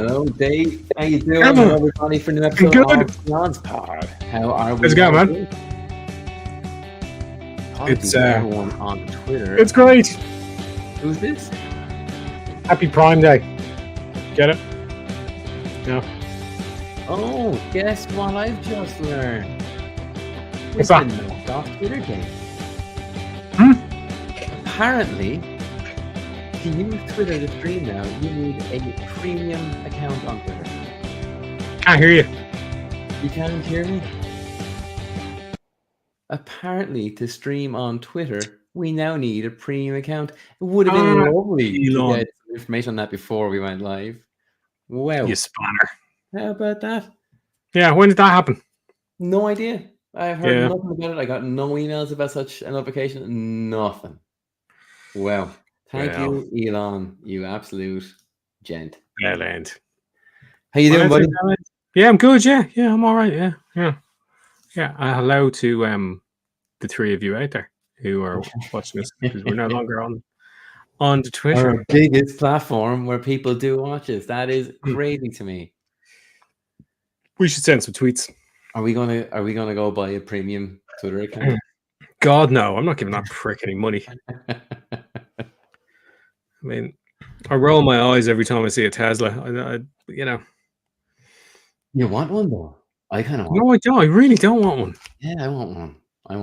Hello, Dave. How you doing? Come Hello, on. everybody, for a new episode Good. of John's Pod. How are we? Let's go, man. It's everyone on Twitter. It's great. Who's this? Happy Prime Day. Get it? Yeah. Oh, guess what I've just learned? What's that? We've been knocked off Twitter game. Apparently, to use Twitter to stream now, you need a premium account on Twitter. Can't hear you. You can't hear me? Apparently, to stream on Twitter, we now need a premium account. It would have been lovely to get some information on that before we went live. Wow. You spanner. How about that? Yeah, when did that happen? No idea. I've heard nothing about it. I got no emails about such a notification. Nothing. Well, thank you, Elon. You absolute gent. Bellend. How you doing, buddy? Yeah, I'm good. Yeah, I'm all right. Yeah. Hello to the three of you out there who are watching us because we're no longer on the Twitter. Our biggest platform where people do watch us. That is crazy to me. We should send some tweets. Are we gonna go buy a premium Twitter account? God no, I'm not giving that prick any money. I mean, I roll my eyes every time I see a Tesla. I You want one though? I kind of want. No, I don't. I really don't want one. Yeah, I want one.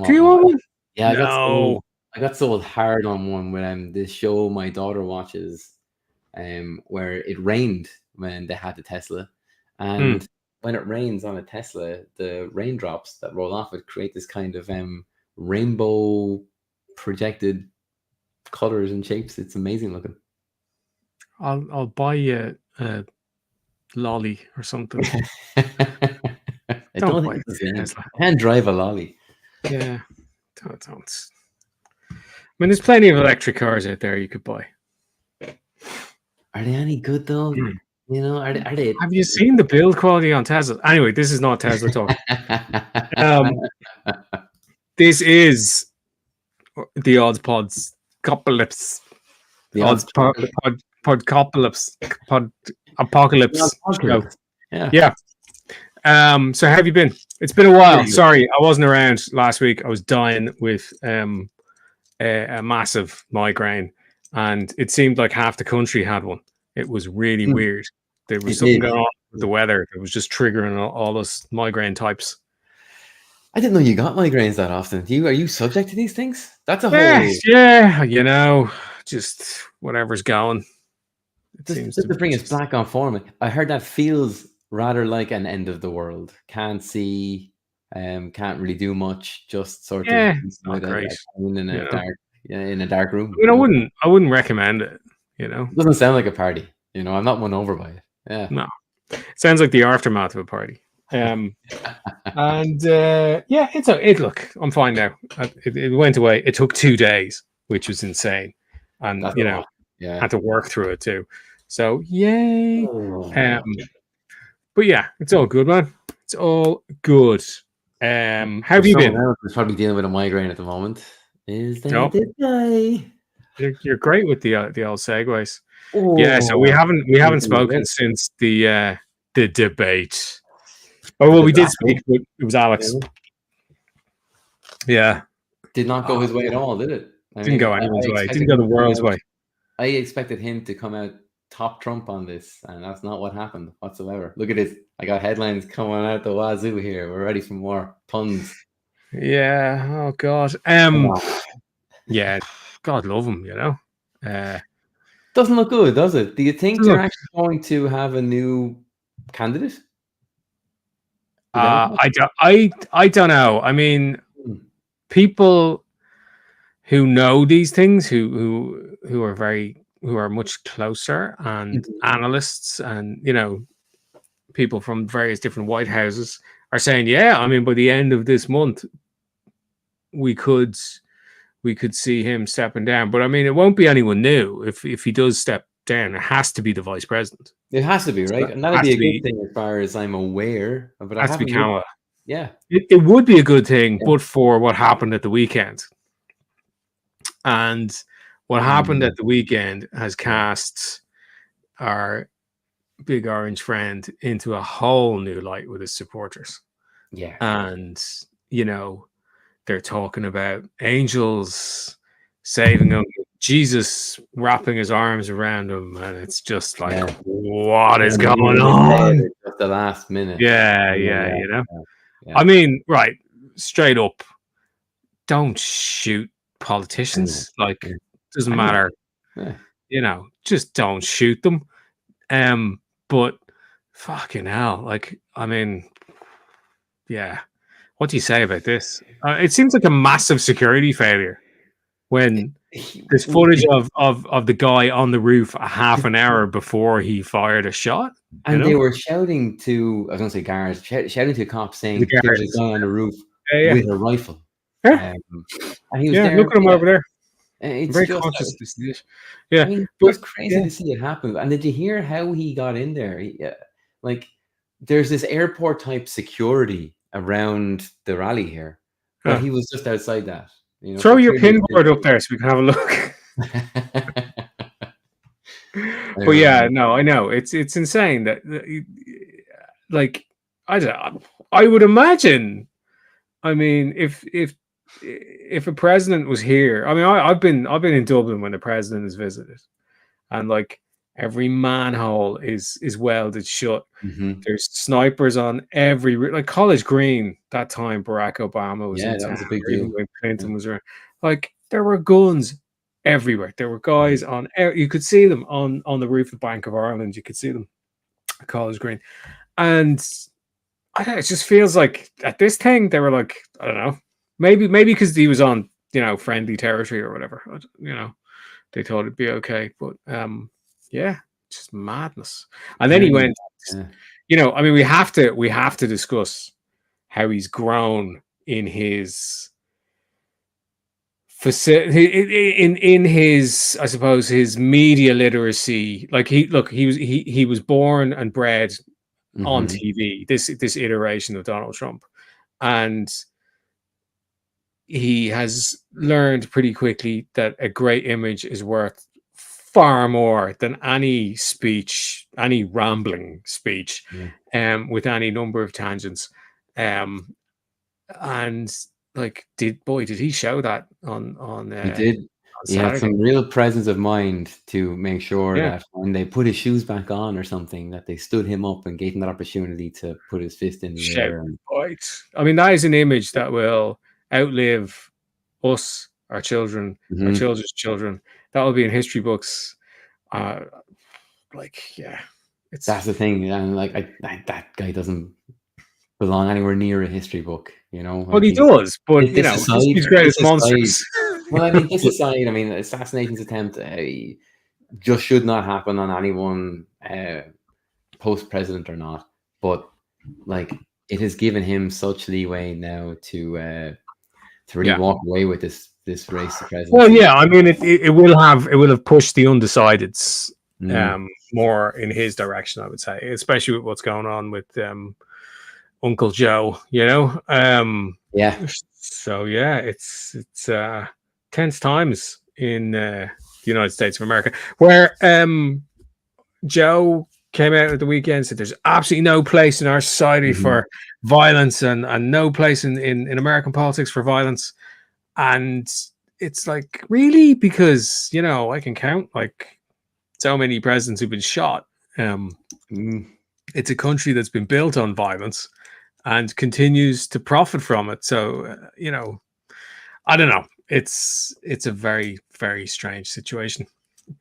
Do you want one? Yeah, No. I got sold hard on one when this show my daughter watches, where it rained when they had the Tesla, and when it rains on a Tesla, the raindrops that roll off it create this kind of rainbow projected colors and shapes. It's amazing looking. I'll buy you a lolly or something. I can't drive a lolly. Yeah, don't. I mean, there's plenty of electric cars out there you could buy. Are they any good though? You know, are they? Have you seen the build quality on Tesla? Anyway, this is not Tesla talk. This is the Odds Pods Copalypse. The Odds Podcopalypse. Pod Apocalypse. Yeah. So how have you been? It's been a while. Sorry, I wasn't around last week. I was dying with a massive migraine, and it seemed like half the country had one. It was really weird. There was something going on with the weather. It was just triggering all us migraine types. I didn't know you got migraines that often. Are you subject to these things? That's a whole... Yeah, just whatever's going. Just to bring us back on form, I heard that feels rather like an end of the world. Can't see, can't really do much. Just sort of not great. In a dark room. I mean, I wouldn't recommend it. It doesn't sound like a party. I'm not won over by it. Yeah, no, it sounds like the aftermath of a party. Look, I'm fine now. It went away. It took 2 days, which was insane, and had to work through it too. So yay! But yeah, it's all good, man. It's all good. How have you been? Who's probably dealing with a migraine at the moment. Is that this guy? You're great with the old segues. Yeah, so we haven't spoken since the debate. Oh well, we did speak, but it was Alex. Yeah, did not go his way at all, did it? Didn't go anyone's way. Didn't go the world's way. I expected him to come out top trump on this, and that's not what happened whatsoever. Look at this. I got headlines coming out the wazoo here. We're ready for more puns. Yeah. Oh God. Yeah. God love him. Doesn't look good, does it? Do you think they're actually going to have a new candidate? I don't know. I mean, people who know these things, who are much closer, and analysts, and people from various different White Houses are saying, yeah, I mean, by the end of this month, we could see him stepping down. But I mean, it won't be anyone new if he does step down. It has to be the vice president. It has to be, right? So and that would be a good thing as far as I'm aware. But it has to be Kamala. Yeah. It would be a good thing, but for what happened at the weekend. And what happened at the weekend has cast our Big Orange Friend into a whole new light with his supporters. Yeah. And, you know, they're talking about angels saving him, Jesus wrapping his arms around him, and it's just like, what is going on? At the last minute. Yeah, you know. I mean, right, straight up, don't shoot politicians. Like, doesn't matter. You know, just don't shoot them. But fucking hell, like, I mean, yeah. What do you say about this? It seems like a massive security failure when there's footage of the guy on the roof a half an hour before he fired a shot. And they were shouting to, I was going to say guards, shouting to cops saying there's a guy on the roof with a rifle. Yeah. And he was there. Look at him over there. It's very just, conscious of this. Yeah. I mean, it was crazy to see it happen. And did you hear how he got in there? Like, there's this airport type security around the rally here, but he was just outside that. You know, throw your pinboard up there so we can have a look. But yeah, no, I know it's insane that, like, I would imagine. I mean, if a president was here, I mean, I've been in Dublin when the president has visited, and like every manhole is welded shut. There's snipers on every, like College Green that time Barack Obama was in town, that was a big deal. when Clinton was around. Like, there were guns everywhere. There were guys on, you could see them on the roof of Bank of Ireland. You could see them at College Green. And I don't know, it just feels like at this thing they were like, I don't know, maybe because he was on, you know, friendly territory or whatever, you know, they thought it'd be okay. But yeah, just madness. And then he went, you know, I mean, we have to discuss how he's grown in his in his, I suppose, his media literacy. Like, he was born and bred on TV, this iteration of Donald Trump, and he has learned pretty quickly that a great image is worth far more than any speech, any rambling speech, with any number of tangents. And like, did he show that on he did. He had some real presence of mind to make sure that when they put his shoes back on or something, that they stood him up and gave him that opportunity to put his fist in the air. I mean, that is an image that will outlive us, our children, our children's children. That will be in history books. Like, yeah, that's the thing, and like, that guy doesn't belong anywhere near a history book, you know. Well, he does, but you know, he's greatest monsters. Well, I mean, this aside, I mean, assassination's attempt just should not happen on anyone, post-president or not. But like, it has given him such leeway now to really walk away with this race to presidency. Well, yeah, I mean, it will have pushed the undecideds more in his direction, I would say, especially with what's going on with Uncle Joe, you know. So yeah, it's tense times in the United States of America, where Joe came out at the weekend, said there's absolutely no place in our society for violence, and no place in American politics for violence. And it's like, really? Because, you know, I can count like so many presidents who've been shot. It's a country that's been built on violence and continues to profit from it. So, you know, I don't know. It's a very, very strange situation,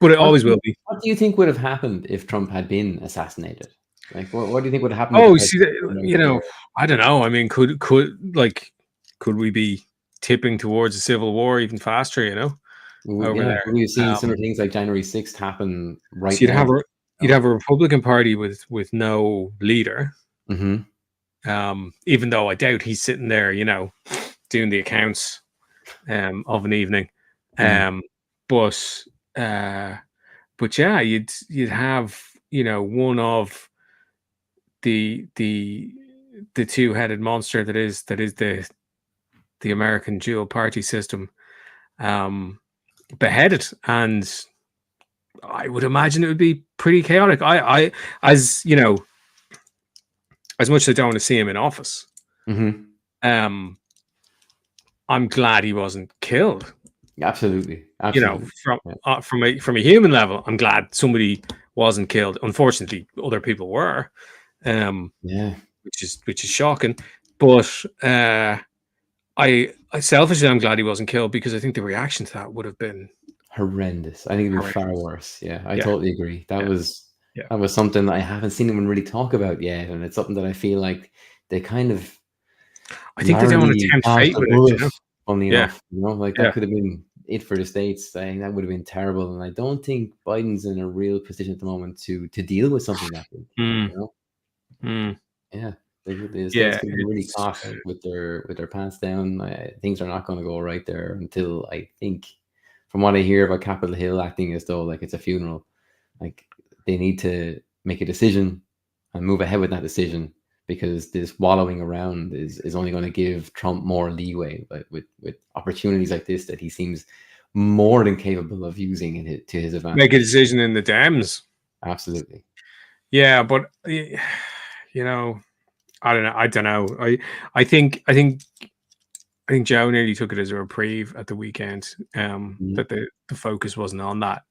but it always will be. What do you think would have happened if Trump had been assassinated? Like, what do you think would happen? Oh, see, you know, I don't know. I mean, could we be tipping towards a civil war even faster? You know, over there. We've seen some things like January 6th happen right so now. You'd have a Republican Party with no leader. Even though I doubt he's sitting there, you know, doing the accounts of an evening. But yeah, you'd have, you know, one of the two-headed monster that is the American dual party system beheaded, and I would imagine it would be pretty chaotic. As you know, as much as I don't want to see him in office, I'm glad he wasn't killed. Absolutely. You know, from a human level, I'm glad somebody wasn't killed. Unfortunately, other people were. Which is shocking. But I selfishly, I'm glad he wasn't killed, because I think the reaction to that would have been horrendous. I think it would be far worse. Yeah, I totally agree. That was something that I haven't seen anyone really talk about yet, and it's something that I feel like they kind of. I think they don't want to tempt fate with it. Funny enough, like that could have been it for the States. I think that would have been terrible, and I don't think Biden's in a real position at the moment to deal with something like that. You know? Yeah. The States could be really caught with their pants down. Things are not going to go right there until, I think, from what I hear about Capitol Hill acting as though like it's a funeral. Like they need to make a decision and move ahead with that decision, because this wallowing around is only going to give Trump more leeway. But with opportunities like this that he seems more than capable of using to his advantage. Make a decision in the Dems. Absolutely. Yeah, but you know, I don't know. I think Joe nearly took it as a reprieve at the weekend. That the focus wasn't on that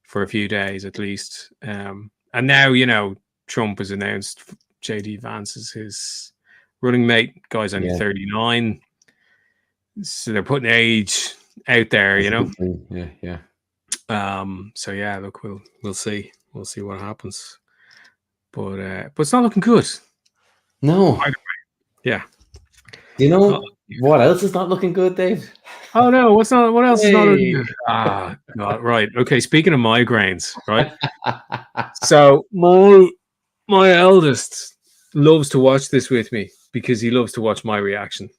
for a few days at least. And now, you know, Trump has announced JD Vance is his running mate. Guy's only 39, so they're putting age out there. You know. Yeah. So yeah, look, we'll see what happens. But it's not looking good. No. Yeah. Do you know what else is not looking good, Dave? Oh no, what else is not looking good? God, right. Okay, speaking of migraines, right? So my eldest loves to watch this with me because he loves to watch my reaction.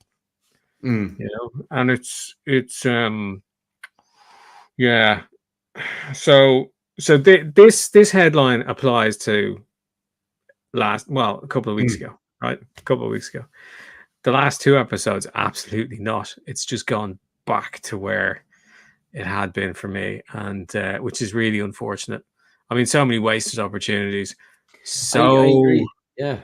You know, and it's yeah. So this headline applies to a couple of weeks ago, right? A couple of weeks ago. The last two episodes, absolutely not. It's just gone back to where it had been for me, and which is really unfortunate. I mean, so many wasted opportunities. So I agree. Yeah.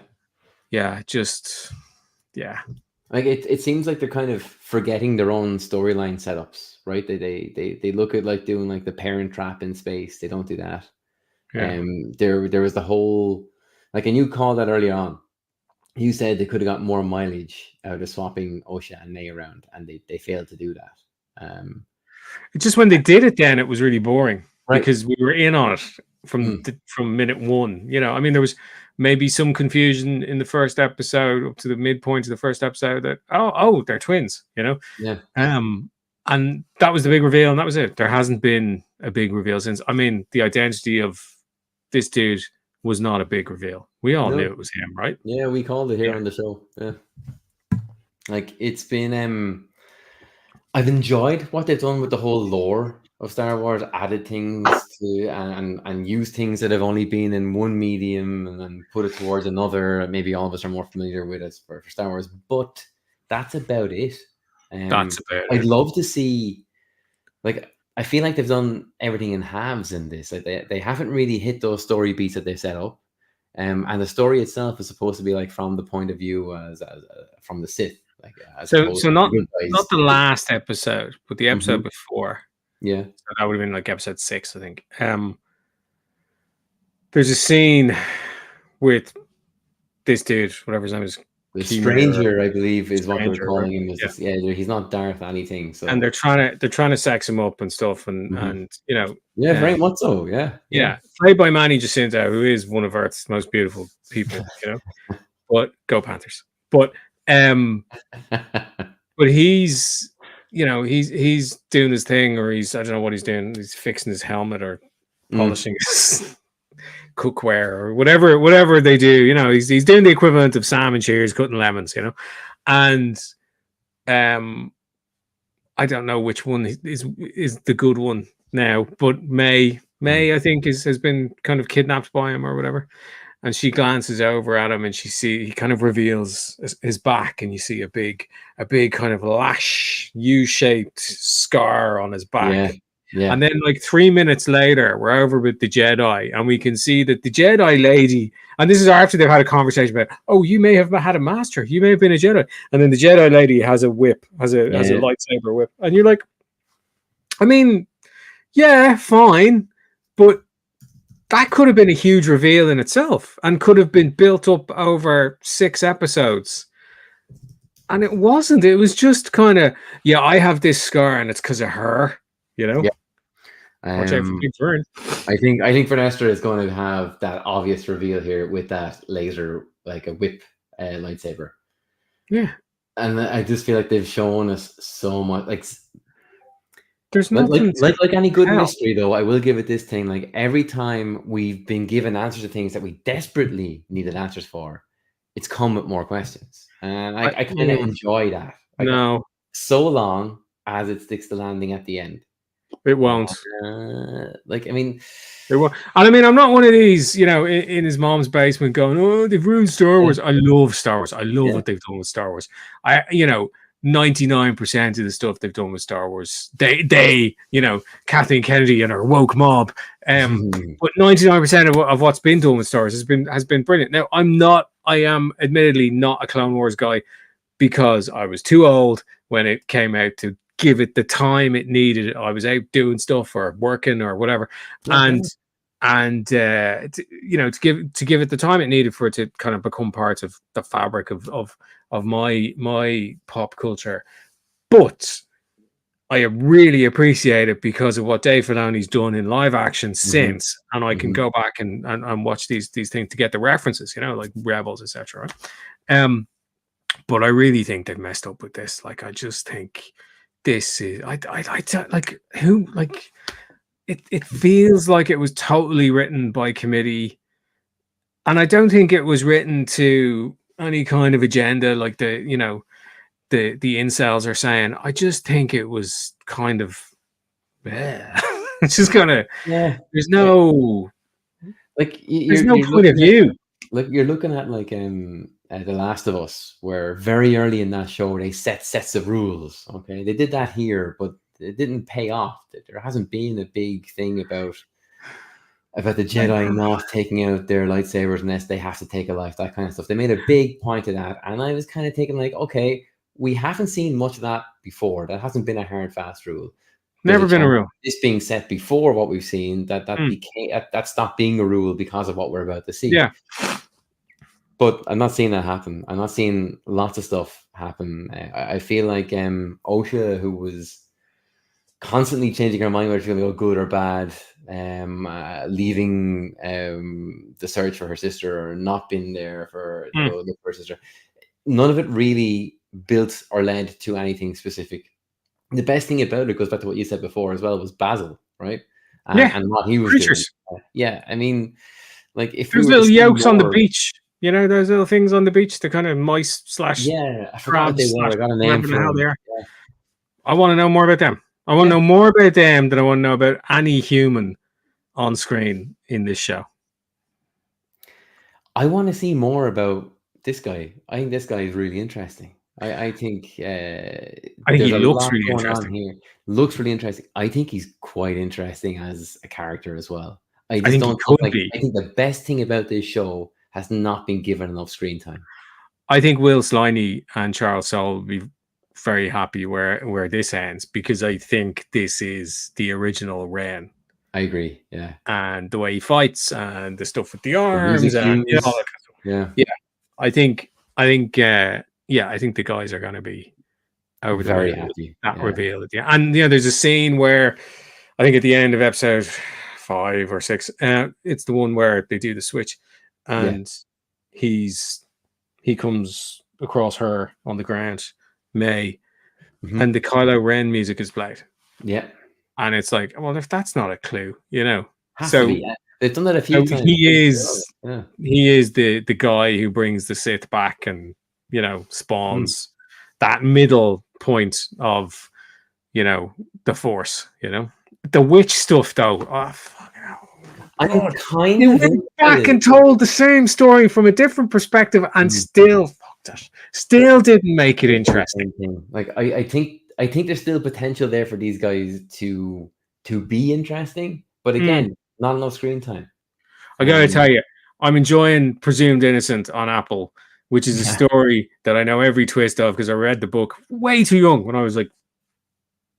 Like it seems like they're kind of forgetting their own storyline setups, right? They look at like doing like the Parent Trap in space. They don't do that. There was the whole, like, and you called that early on. You said they could have got more mileage out of swapping Osha and May around, and they failed to do that. Just when they did it, then it was really boring, right? Because we were in on it from minute one. You know, I mean, there was maybe some confusion in the first episode up to the midpoint of the first episode that they're twins. You know, and that was the big reveal, and that was it. There hasn't been a big reveal since. I mean, the identity of this dude was not a big reveal. We all knew it was him, right? Yeah, we called it here on the show. Yeah, like it's been. I've enjoyed what they've done with the whole lore of Star Wars, added things to and used things that have only been in one medium and then put it towards another. Maybe all of us are more familiar with it for Star Wars, but that's about it. That's about it. I'd love to see, like, I feel like they've done everything in halves in this. Like they haven't really hit those story beats that they've set up. And the story itself is supposed to be like from the point of view as from the Sith. Like, so not the last episode, but the episode before. Yeah, so that would have been like episode 6, I think. There's a scene with this dude, whatever his name is. The Stranger, I believe, is what they're calling him. He's not Darth anything. So, and they're trying to sex him up and stuff, and you know, very much so. Yeah. Played by Manny Jacinto, who is one of Earth's most beautiful people. You know, but go Panthers. But he's, you know, he's doing his thing, or I don't know what he's doing. He's fixing his helmet or polishing his cookware or whatever they do. You know, he's doing the equivalent of Sam and Cheers cutting lemons. You know, and I don't know which one is the good one now, but May I think has been kind of kidnapped by him or whatever. And she glances over at him, and he kind of reveals his back, and you see a big kind of lash, U-shaped scar on his back. Yeah. And then like 3 minutes later, we're over with the Jedi, and we can see that the Jedi lady, and this is after they've had a conversation about, oh, you may have had a master, you may have been a Jedi, and then the Jedi lady has a whip, has a lightsaber whip, and you're like, I mean, yeah, fine, but that could have been a huge reveal in itself, and could have been built up over 6 episodes. And it wasn't. It was just kind of, yeah, I have this scar, and it's because of her, you know. Yeah. Watch out for Big Vern. I think Vernestra is going to have that obvious reveal here with that laser, like a whip lightsaber. Yeah. And I just feel like they've shown us so much. Like, there's nothing like any good mystery, though. I will give it this thing. Like, every time we've been given answers to things that we desperately needed answers for, it's come with more questions, and I kind of enjoy that. Like, no, so long as it sticks the landing at the end. It won't. Like, I mean, it won't. And I mean, I'm not one of these, you know, in his mom's basement going, "Oh, they've ruined Star Wars." I love Star Wars. I love what they've done with Star Wars. 99% of the stuff they've done with Star Wars, they, you know, Kathleen Kennedy and her woke mob. But 99% of what's been done with Star Wars has been brilliant. Now, I am admittedly not a Clone Wars guy because I was too old when it came out to give it the time it needed. I was out doing stuff or working or whatever, and you know, to give it the time it needed for it to kind of become part of the fabric of my pop culture. But I really appreciate it because of what Dave Filoni's done in live action since, and I can go back and watch these things to get the references, you know, like Rebels, etc. But I really think they've messed up with this. Like, I just think this is it feels like it was totally written by committee, and I don't think it was written to any kind of agenda like the incels are saying. I just think it was kind of it's just kind of there's no there's no point of view. Like, you're looking at like The Last of Us, where very early in that show they set sets of rules. Okay, they did that here, but it didn't pay off. There hasn't been a big thing about the Jedi not taking out their lightsabers unless they have to take a life, that kind of stuff. They made a big point of that, and I was kind of thinking like, okay, we haven't seen much of that before. That hasn't been a hard, fast rule. Never been a rule. This being set before what we've seen, that stopped being a rule because of what we're about to see. Yeah. But I'm not seeing that happen. I'm not seeing lots of stuff happen. I feel like Osha, who was constantly changing her mind whether she's going to go good or bad, leaving the search for her sister or not being there for the her sister, none of it really built or led to anything specific. The best thing about it goes back to what you said before as well, was Basil, right? And what he was doing. Yeah, I mean, like, if there's little yolks on the beach. You know, those little things on the beach, the kind of mice / I forgot what they were. I got a name for them. They are. Yeah. I want to know more about them. I want to know more about them than I want to know about any human on screen in this show. I want to see more about this guy. I think this guy is really interesting. I think he looks really interesting. Here. Looks really interesting. I think he's quite interesting as a character as well. I think the best thing about this show has not been given enough screen time. I think Will Sliney and Charles Soule will be very happy where this ends, because I think this is the original Ren. I agree. Yeah, and the way he fights and the stuff with the arms and all that kind of stuff. Yeah. I think the guys are going to be over very happy. That reveal at the end. And there's a scene where I think at the end of episode 5 or 6, it's the one where they do the switch, and he comes across her on the ground, May, and the Kylo Ren music is played. Yeah. And it's like, well, if that's not a clue, they've done that a few times. He is the guy who brings the Sith back and, spawns that middle point of, the Force, The witch stuff, though. Oh, fucking hell. They went back and told the same story from a different perspective and still didn't make it interesting. Like, I think there's still potential there for these guys to to be interesting, but again, not enough screen time. I gotta tell you, I'm enjoying Presumed Innocent on Apple, which is a story that I know every twist of because I read the book way too young when I was like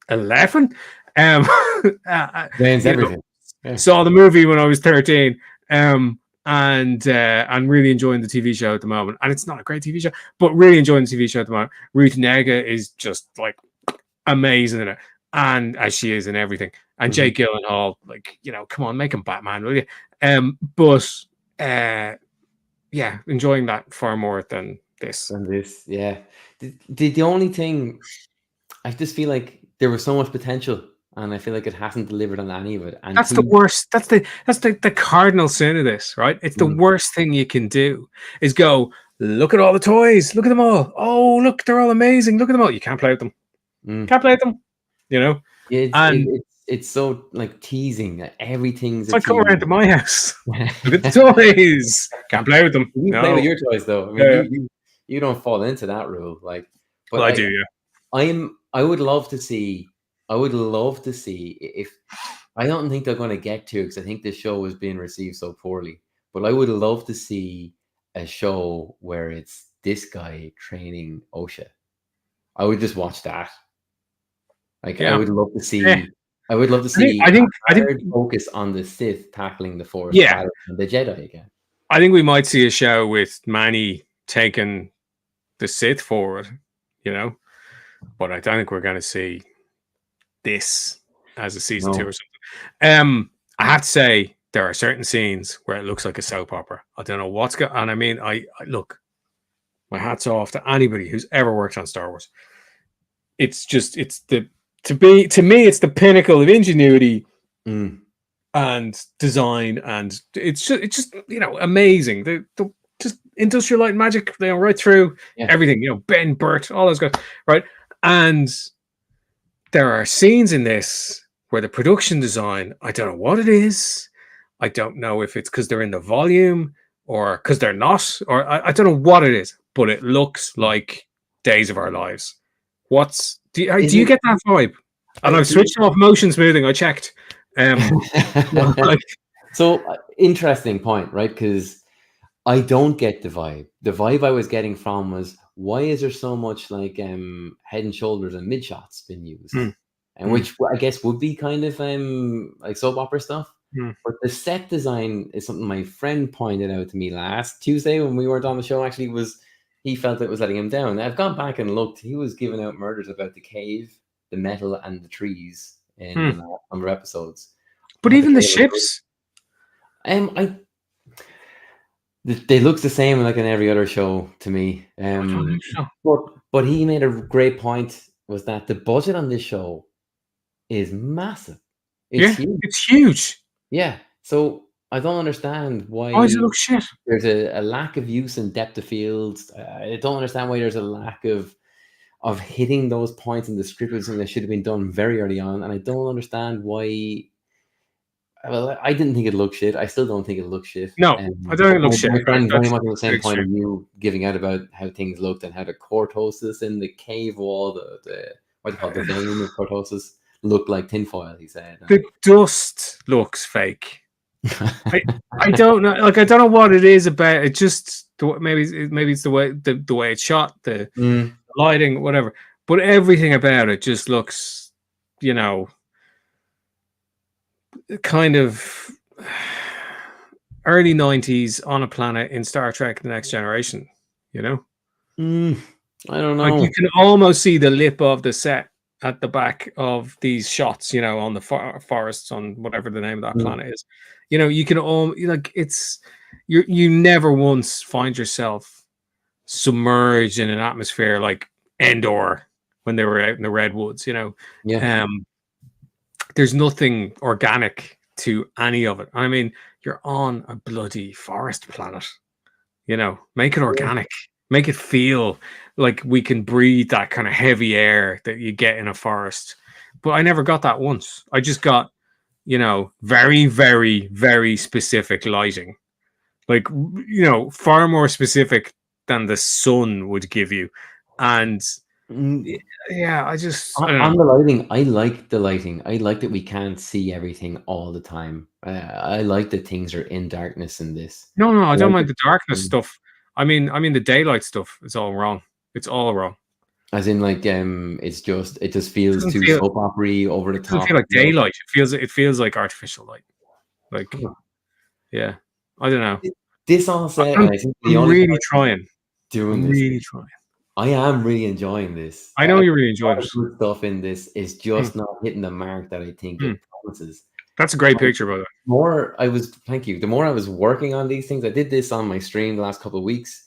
11. Everything. Saw the movie when I was 13. And I'm really enjoying the TV show at the moment. And it's not a great TV show, but really enjoying the TV show at the moment. Ruth Negga is just like amazing in it, and as she is in everything. And Jake Gyllenhaal, like, you know, come on, make him Batman, will you? Yeah, enjoying that far more than this. Yeah. The only thing, I just feel like there was so much potential, and I feel like it hasn't delivered on any of it. And that's the worst. That's the cardinal sin of this, right? It's the worst thing you can do is go, look at all the toys, look at them all. Oh, look, they're all amazing. Look at them all. You can't play with them. Can't play with them. You know? It's so like teasing that everything's. It's like come around to my house. Look at the toys. Can't play with them. You play with your toys though. I mean, you don't fall into that rule. Like, but well, I do. Yeah. I would love to see. I would love to see if. I don't think they're going to get to, because I think this show is being received so poorly. But I would love to see a show where it's this guy training OSHA. I would just watch that. Like, I would love to see. I would love to see. I think focus on the Sith tackling the Force. Yeah, and the Jedi again. I think we might see a show with Manny taking the Sith forward. You know, but I don't think we're going to see this as a season 2 or something. I have to say there are certain scenes where it looks like a soap opera. I don't know what's going on. I mean, I look, my hat's off to anybody who's ever worked on Star Wars. It's just, to me, it's the pinnacle of ingenuity and design, and it's just you know, amazing. The just Industrial Light and Magic, you know, right through everything. You know, Ben Burtt, all those guys, right? And there are scenes in this where the production design, I don't know what it is. I don't know if it's because they're in the volume or because they're not, or I don't know what it is, but it looks like Days of Our Lives. Do you get that vibe? And I've switched off motion smoothing. I checked. So interesting point, right? Because I don't get the vibe. The vibe I was getting from was, why is there so much like Head and Shoulders and mid shots being used, and which I guess would be kind of like soap opera stuff. But the set design is something my friend pointed out to me last Tuesday when we weren't on the show. Actually, he felt it was letting him down. I've gone back and looked. He was giving out murders about the cave, the metal, and the trees in a number of episodes. But even the ships, they look the same like in every other show to me. But he made a great point, was that the budget on this show is massive. It's huge. Yeah, so I don't understand why. Why does it look shit? There's a lack of use in depth of field. I don't understand why there's a lack of hitting those points in the script. Was something that should have been done very early on, and I don't understand why. Well, I didn't think it looked shit. I still don't think it looks shit. No, I don't think it looks shit. My friend very much on the same point of view, giving out about how things looked and how the cortosis in the cave wall, the what do you call it, the vein of cortosis, looked like tinfoil. He said the dust looks fake. I don't know. Like, I don't know what it is about it. Just maybe it's the way it's shot, the lighting, whatever. But everything about it just looks, you know, kind of early 90s on a planet in Star Trek: The Next Generation. You know, I don't know. Like, you can almost see the lip of the set at the back of these shots, you know, on the forests on whatever the name of that planet is. You know, you can you never once find yourself submerged in an atmosphere like Endor when they were out in the redwoods, you know. There's nothing organic to any of it. I mean, you're on a bloody forest planet, you know, make it organic. Make it feel like we can breathe that kind of heavy air that you get in a forest. But I never got that once. I just got, you know, very, very, very specific lighting. Like, you know, far more specific than the sun would give you. And Yeah, I don't On know. the lighting, I like the lighting. I like that we can't see everything all the time. I like that things are in darkness in this. No, I I don't like mind it, the darkness stuff. I mean the daylight stuff is all wrong. It's all wrong. as in like it just It feels doesn't too feel soap opera over the it doesn't top. feel like daylight. It feels like artificial light. Like, Huh. yeah, I don't know. This all said, I'm, I think the I'm only really person trying. doing I'm this, really trying. I am really enjoying this. I I know think you're really a lot enjoying it. of good stuff in this is Mm, just not hitting the mark that I think mm. it promises. That's a great picture, by the way. Thank you. The more I was working on these things, I did this on my stream the last couple of weeks.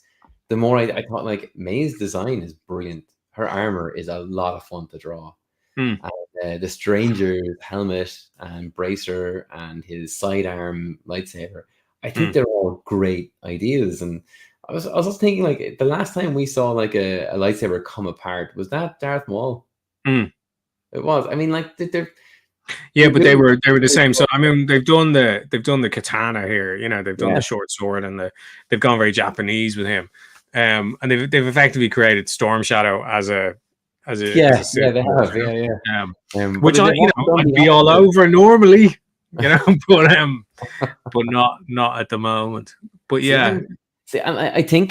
The more I thought, like, May's design is brilliant. Her armor is a lot of fun to draw. Mm, And the stranger's helmet and bracer and his sidearm lightsaber, I think mm. they're all great ideas. And I was just thinking, like, the last time we saw like a lightsaber come apart, was that Darth Maul? Mm. It was. I mean, like, they're Yeah, but they were the same. So I mean, they've done the katana here. You know, they've done yeah, the short sword, and they've gone very Japanese with him. And they've effectively created Storm Shadow as a yeah, Sith, they you have, yeah. know? But Which they haven't done I'd the be all opposite. over normally, you know, but not at the moment. But See, yeah, I think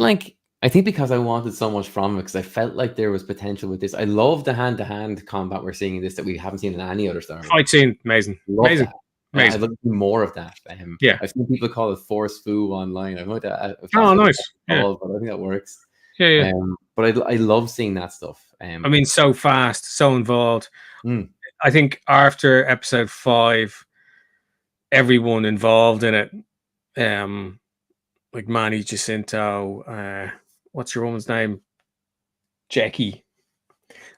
because I wanted so much from it, because I felt like there was potential with this. I love the hand-to-hand combat we're seeing in this that we haven't seen in any other Star Wars. fight scene, amazing, Love amazing, that. amazing. I'd love to see more of that. Yeah. I've seen people call it force foo online. I don't know if that's Oh, what nice. it's Yeah, called, but I think that works. yeah. But I love seeing that stuff. I mean, so fast, so involved. Mm. I think after episode 5, everyone involved in it, like Manny Jacinto, what's your woman's name? Jackie.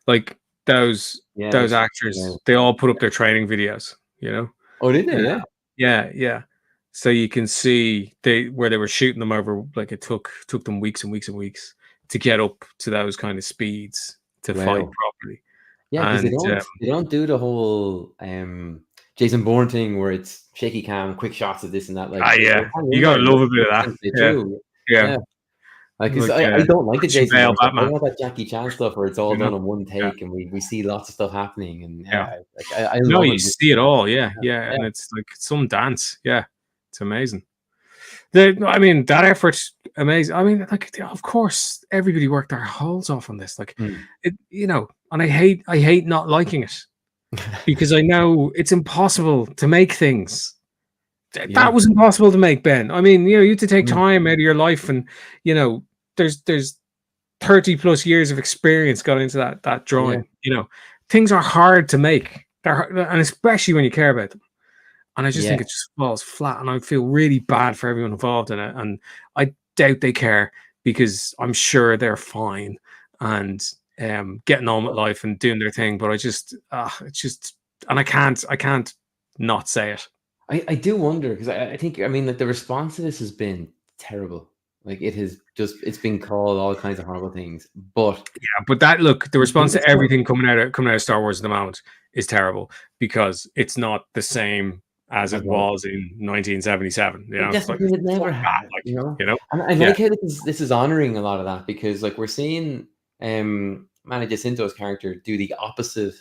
Like those actors, they all put up their training videos, you know? Oh, did they? Yeah. So you can see where they were shooting them over, like it took them weeks and weeks and weeks to get up to those kind of speeds to fight properly. Yeah, because they don't do the whole Jason Bourne thing where it's shaky cam, quick shots of this and that. Like, you gotta love a bit of that. Yeah. Like, I don't like the Jason Bourne stuff. I Batman. want that Jackie Chan stuff where it's all done in one take and we see lots of stuff happening. And I no, love you see it all. Yeah. And it's like some dance. Yeah, it's amazing. I mean, that effort's amazing. I mean, like, of course, everybody worked their holes off on this. Like, it, you know, and I hate not liking it because I know it's impossible to make things. That was impossible to make, Ben. I mean, you know, you had to take time out of your life, and you know, there's 30 plus years of experience got into that drawing. You know, things are hard to make, and especially when you care about them. And I just think it just falls flat, and I feel really bad for everyone involved in it. And I doubt they care because I'm sure they're fine and getting on with life and doing their thing. But it's just, and I can't not say it. I do wonder because I think, I mean, like, the response to this has been terrible. Like, it's been called all kinds of horrible things. But the response to everything coming out of Star Wars at the moment is terrible because it's not the same as it was in 1977. You know, that's like, it never had. You know, and I like how this is honoring a lot of that, because like we're seeing Manny Jacinto's character do the opposite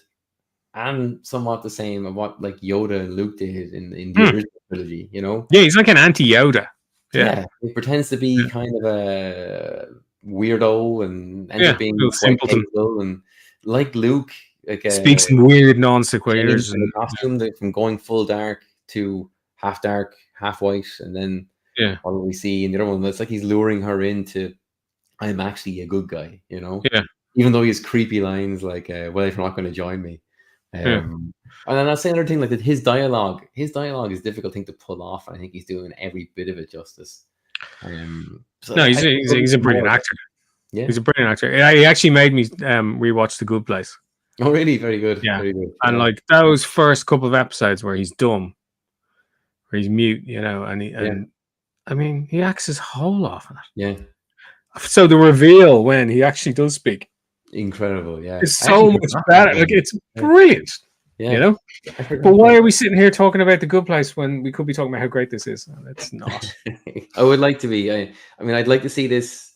and somewhat the same of what like Yoda and Luke did in the original trilogy. You know, he's like an anti-Yoda. Yeah, he pretends to be kind of a weirdo and ends up being simpleton, and like Luke, like speaks in weird non sequiturs and costume from going full dark to half dark, half white, and then what do we see in the other one? It's like he's luring her into, I'm actually a good guy, you know. Even though he has creepy lines like, "Well, if you're not going to join me," and then I'll say another thing, like that his dialogue is a difficult thing to pull off, and I think he's doing every bit of it justice. No, he's a brilliant actor. Yeah, he's a brilliant actor. He actually made me rewatch The Good Place. Oh, really? Very good. Yeah, very good. And like those first couple of episodes where he's dumb, where he's mute, you know, and I mean, he acts his whole off on it. Yeah. So the reveal when he actually does speak, incredible. Yeah, it's so much better. Like, it's brilliant. Yeah. You know, but why are we sitting here talking about The Good Place when we could be talking about how great this is? It's not. I would like to be. I mean, I'd like to see this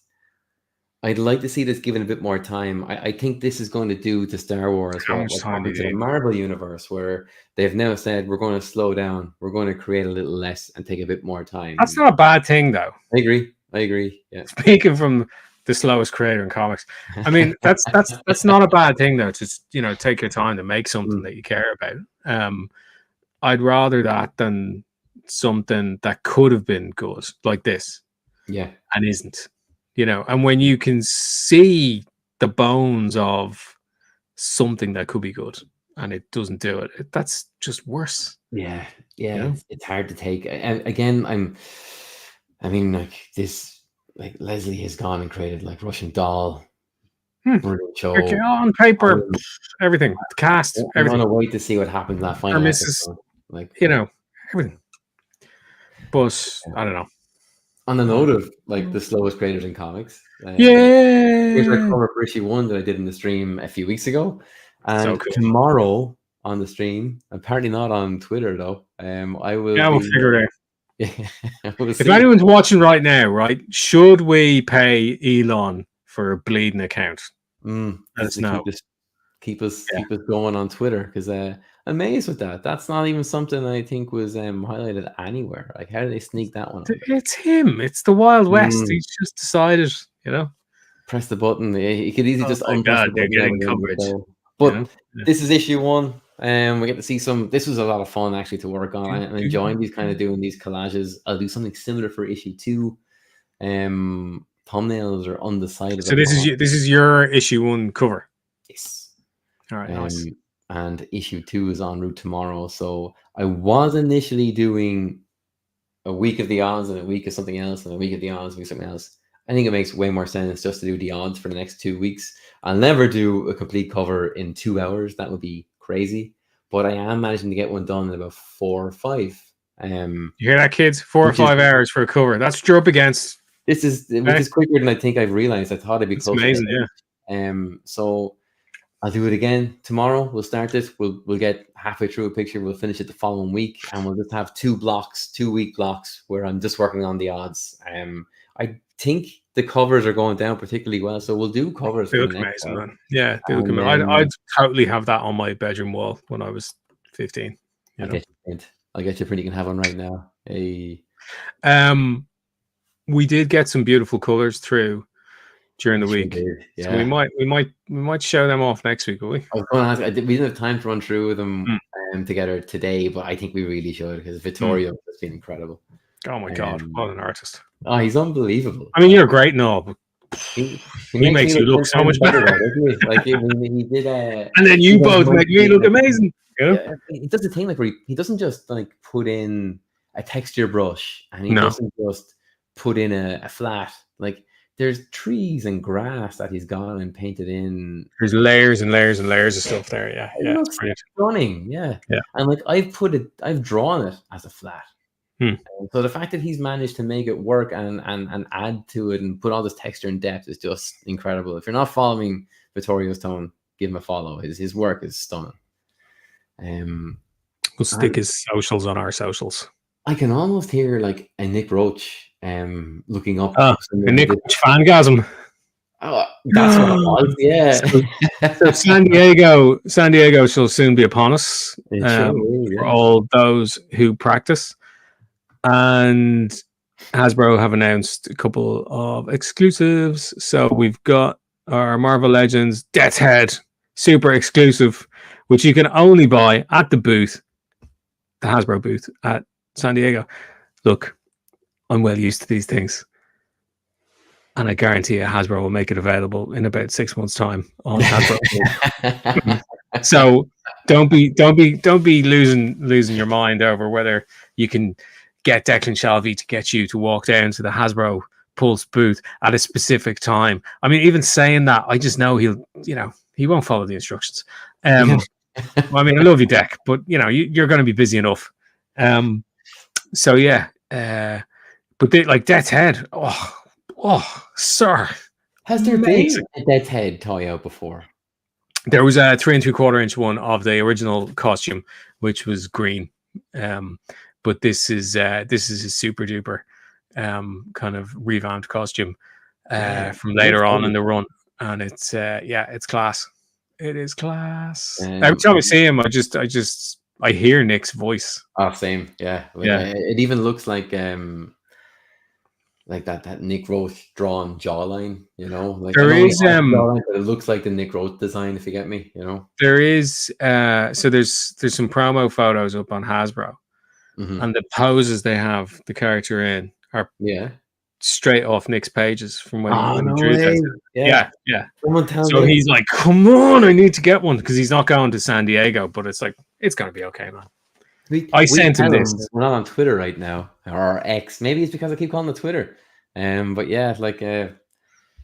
I'd like to see this given a bit more time. I think this is going to do to Star Wars How much what time do happened you to the need? Marvel universe, where they've now said we're going to slow down, we're going to create a little less and take a bit more time. That's not a bad thing, though. I agree. Yeah. Speaking from the slowest creator in comics, I mean that's not a bad thing, though. To take your time to make something that you care about. I'd rather that than something that could have been good like this. Yeah. And isn't. And when you can see the bones of something that could be good and it doesn't do it, that's just worse. Yeah. Yeah. It's hard to take. And again, I mean, like this, like Leslie has gone and created like Russian Doll, brilliant show. On paper, everything, the cast, everything. I'm gonna wait to see what happens in that final episode. Like, everything. But I don't know. On the note of like the slowest creators in comics, here's our cover for issue 1 that I did in the stream a few weeks ago, and so cool. Tomorrow on the stream, apparently not on Twitter though. I will. Yeah, we'll figure it out. We'll if anyone's watching right now, right, should we pay Elon for a bleeding account? Let us know. Keep us going on Twitter, because I'm amazed with that. That's not even something I think was highlighted anywhere. Like, how did they sneak that one? It's him. It's the Wild West. He's just decided, press the button. He could easily just unpress the button. Getting coverage. But this is issue 1. We get to see some. This was a lot of fun actually to work on. I'm enjoying these kind of doing these collages. I'll do something similar for issue 2. Thumbnails are undecided. So this is your issue 1 cover. Yes. All right, nice. And issue 2 is en route tomorrow. So I was initially doing a week of the odds and a week of something else and a week of the odds and something else. I think it makes way more sense just to do the odds for the next 2 weeks. I'll never do a complete cover in 2 hours. That would be crazy. But I am managing to get one done in about 4 or 5. You hear that, kids? 4 or 5 hours for a cover. That's what you're up against. This is quicker than I think I've realized. I thought it'd be close. Amazing, yeah. So I'll do it again tomorrow. We'll start it. We'll get halfway through a picture. We'll finish it the following week, and we'll just have 2-week blocks where I'm just working on the odds. I think the covers are going down particularly well, so we'll do covers. They look amazing, man. Yeah, they look amazing. I'd totally have that on my bedroom wall when I was 15. I'll get you a print. You can have one right now. Hey. We did get some beautiful colors through during the week. Yeah. So we might show them off next week, will we? I was going to ask. We didn't have time to run through them together today, but I think we really should, because Vittorio has been incredible. Oh my god, what an artist! Oh, he's unbelievable. I mean, you're great and all, but he makes you look so much better. Like he did. And then you both make me look amazing. Yeah, he does the thing like where he doesn't just like put in a texture brush, and he doesn't just put in a flat. Like, there's trees and grass that he's gone and painted in. There's layers and layers and layers of stuff there. Yeah, it looks stunning. Yeah. And like I've drawn it as a flat. So the fact that he's managed to make it work and add to it and put all this texture and depth is just incredible. If you're not following Vittorio Stone, give him a follow. His work is stunning. We'll stick his socials on our socials. I can almost hear like a Nick Roach looking up. A Nick Roach fangasm. Oh, that's what it was. Yeah. So San Diego shall soon be upon us. For all those who practice. And Hasbro have announced a couple of exclusives. So we've got our Marvel Legends Death's Head super exclusive, which you can only buy at the booth, the Hasbro booth at San Diego. Look, I'm well used to these things, and I guarantee you Hasbro will make it available in about 6 months' time on Hasbro. So don't be losing your mind over whether you can get Declan Shalvey to get you to walk down to the Hasbro Pulse booth at a specific time. I mean, even saying that, I just know he won't follow the instructions. I mean, I love you, Deck, but you're going to be busy enough. So yeah, but like Death's Head. Oh, sir. Has there been a Death's Head toy out before? There was a 3 3/4 inch one of the original costume, which was green. But this is a super duper kind of revamped costume. from later on in the run, and it's it's class. It is class. Every time I see him, I hear Nick's voice. Oh, same. Yeah. It even looks like that Nick Roche drawn jawline, you know. Like there is jawline, but it looks like the Nick Roche design, if you get me, you know. There is so there's some promo photos up on Hasbro, and the poses they have the character in are straight off Nick's pages from when he drew that. Yeah. Someone tell so me. He's like, come on, I need to get one, because he's not going to San Diego, but it's like, it's gonna be okay, man. I sent him this. We're not on Twitter right now, or X. Maybe it's because I keep calling it Twitter. But yeah, like I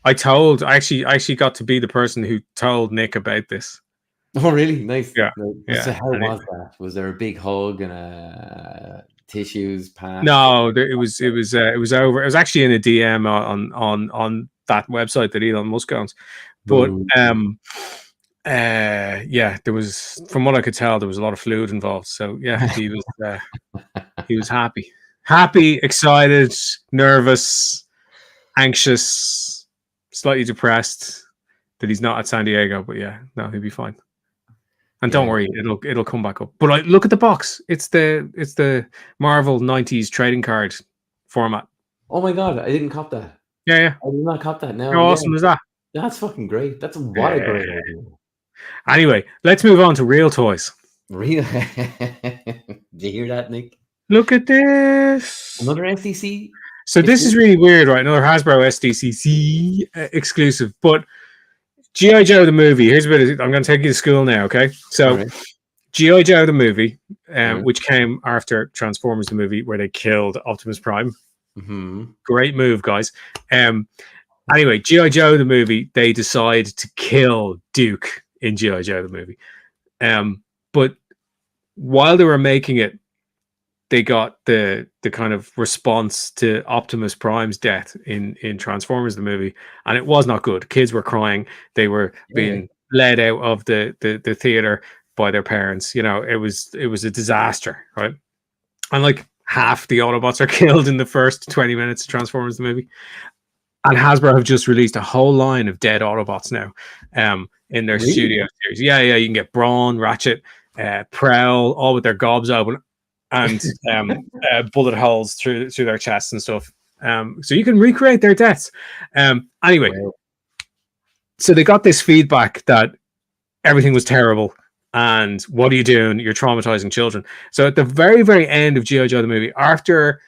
actually got to be the person who told Nick about this. Oh, really? Nice. Yeah. So how was that? Was there a big hug and tissues passed? No, it was over. It was actually in a DM on that website that Elon Musk owns. But there was, from what I could tell, there was a lot of fluid involved. So yeah, he was happy, excited, nervous, anxious, slightly depressed that he's not at San Diego. But yeah, no, he'll be fine. And don't worry, it'll come back up. But look at the box. It's the Marvel 90s trading card format. Oh my god, I didn't cop that. Yeah. I did not cop that. No. How awesome is that? That's fucking great. That's what a great idea. Anyway, let's move on to real toys. Real? Did you hear that, Nick? Look at this. Another SDC. So this is really weird, right? Another Hasbro SDCC exclusive. But G.I. Joe the movie. Here's a bit of, I'm going to take you to school now, okay? So G.I. Joe the movie, which came after Transformers the movie, where they killed Optimus Prime. Great move, guys. Anyway, G.I. Joe the movie, they decide to kill Duke in G.I. Joe the movie. But while they were making it, they got the kind of response to Optimus Prime's death in Transformers the movie, and it was not good. Kids were crying. They were being led out of the theater by their parents. You know, it was a disaster, right? And like half the Autobots are killed in the first 20 minutes of Transformers the movie. And Hasbro have just released a whole line of dead Autobots now in their studio series. Yeah, you can get Brawn, Ratchet, Prowl, all with their gobs open and bullet holes through their chests and stuff. So you can recreate their deaths. Anyway, so they got this feedback that everything was terrible. And what are you doing? You're traumatizing children. So at the very, very end of G.I. Joe the movie, after...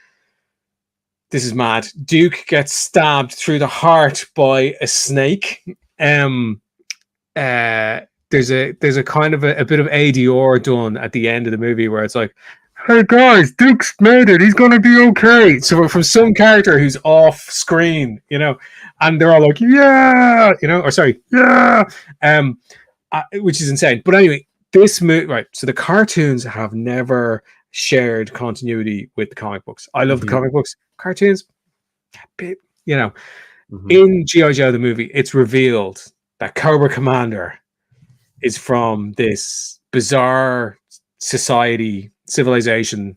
This is mad. Duke gets stabbed through the heart by a snake. There's a kind of a bit of ADR done at the end of the movie where it's like, hey guys, Duke's made it. He's going to be okay. So from some character who's off screen, you know, and they're all like, yeah, you know, or sorry, yeah, which is insane. But anyway, this movie, right? So the cartoons have never shared continuity with the comic books. I love the comic books. Cartoons, you know, in G.I. Joe the movie, it's revealed that Cobra Commander is from this bizarre civilization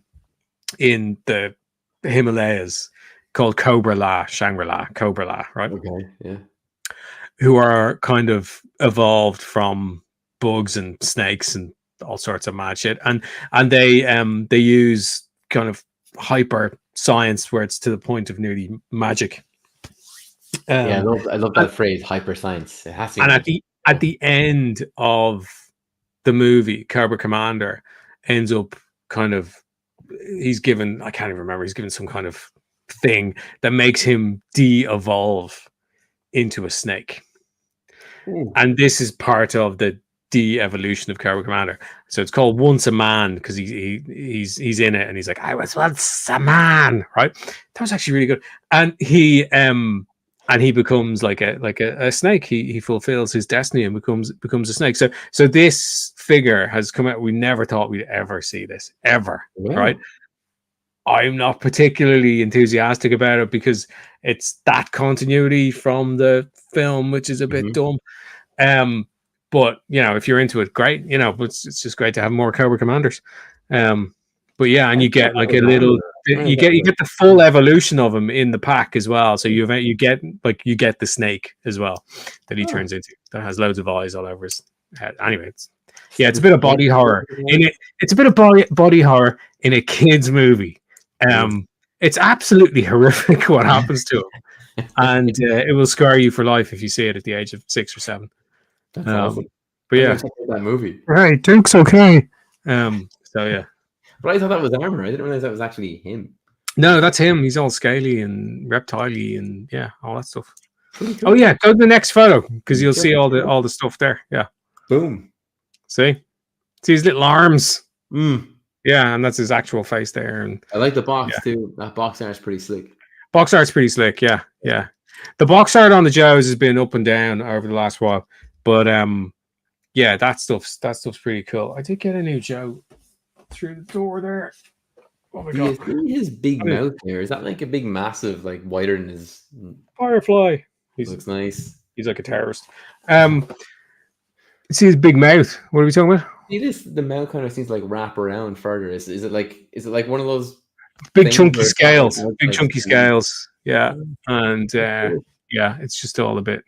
in the Himalayas called Shangri-La, right? Okay, yeah. Who are kind of evolved from bugs and snakes and all sorts of mad shit, and they use kind of hyper science where it's to the point of nearly magic. I love that phrase, hyper science. It has to be. And at the end of the movie, Cobra Commander ends up kind of, he's given, I can't even remember, he's given some kind of thing that makes him de-evolve into a snake. Ooh. And this is part of the de-evolution of Cobra Commander. So it's called Once a Man because he's in it and he's like, I was once a man, right? That was actually really good. And he becomes like a snake. He fulfills his destiny and becomes a snake. So this figure has come out. We never thought we'd ever see this ever, right? I'm not particularly enthusiastic about it because it's that continuity from the film, which is a bit dumb. But you know, if you're into it, great. You know, it's just great to have more Cobra Commanders. But yeah, and you get like a little you get the full evolution of him in the pack as well. So you get the snake as well that he turns into, that has loads of eyes all over his head. Anyway, it's a bit of body horror in it. It's a bit of body horror in a kids movie. It's absolutely horrific what happens to him, and it will scar you for life if you see it at the age of 6 or 7. That's awesome. But yeah, that movie. Right, Duke's okay. So yeah. But I thought that was armor. I didn't realize that was actually him. No, that's him. He's all scaly and reptile-y and all that stuff. Oh yeah, go to the next photo because you'll see all the stuff there. Yeah. Boom. See his little arms. Yeah, and that's his actual face there. And I like the box too. That box art's pretty slick. Box art's pretty slick. Yeah. The box art on the Joes has been up and down over the last while, but that stuff's pretty cool. I did get a new Joe through the door there. Oh my god! His big mouth there, is that like a big, massive, like wider than his Firefly? Looks nice. He's like a terrorist. See his big mouth. What are we talking about? The mouth kind of seems like wrap around further. Is it like one of those big chunky scales? Big chunky scales. Yeah, and it's just all a bit.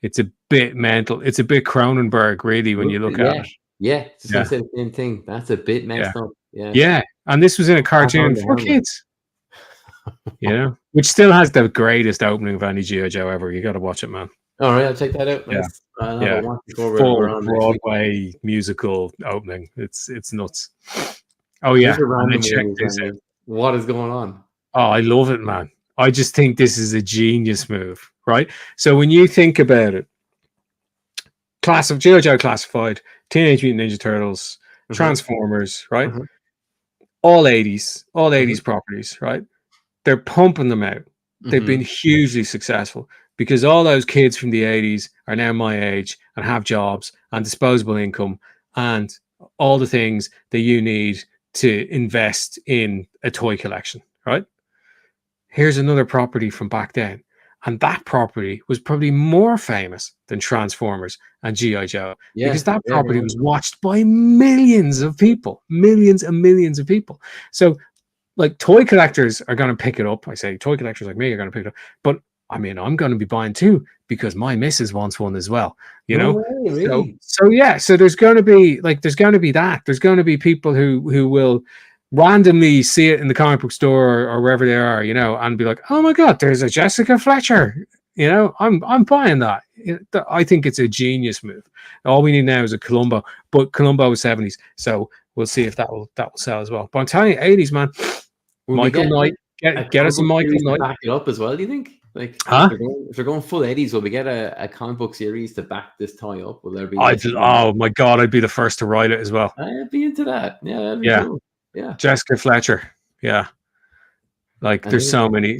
It's a bit mental. It's a bit Cronenberg, really, when you look at it. Yeah, it's the same thing. That's a bit messed up. Yeah, and this was in a cartoon for kids. Which still has the greatest opening of any G.I. Joe ever. You got to watch it, man. All right, I'll check that out. Full Broadway musical opening. It's nuts. Oh yeah, what is going on? Oh, I love it, man. I just think this is a genius move, right? So when you think about it, G.I. Joe Classified, Teenage Mutant Ninja Turtles, Transformers, right? All 80s properties, right? They're pumping them out. They've been hugely successful because all those kids from the 80s are now my age and have jobs and disposable income and all the things that you need to invest in a toy collection, right? Here's another property from back then. And that property was probably more famous than Transformers and G.I. Joe because that property was watched by millions of people, millions and millions of people. So, like, toy collectors are going to pick it up. I say toy collectors like me are going to pick it up. But, I mean, I'm going to be buying too because my missus wants one as well, Really? So there's going to be that. There's going to be people who will randomly see it in the comic book store or wherever they are, and be like, oh my god, there's a Jessica Fletcher, I'm buying that. I think it's a genius move. All we need now is a Columbo, but Columbo was 70s, so we'll see if that will sell as well. But I'm telling you, 80s, man. Michael Knight, get us a Michael Knight. Back it up as well, do you think? Like, if they're going full 80s, will we get a comic book series to back this tie up? Will there be? Oh my god, I'd be the first to write it as well. I'd be into that. Yeah, that'd be cool. Yeah, Jessica Fletcher. Yeah, like there's so many.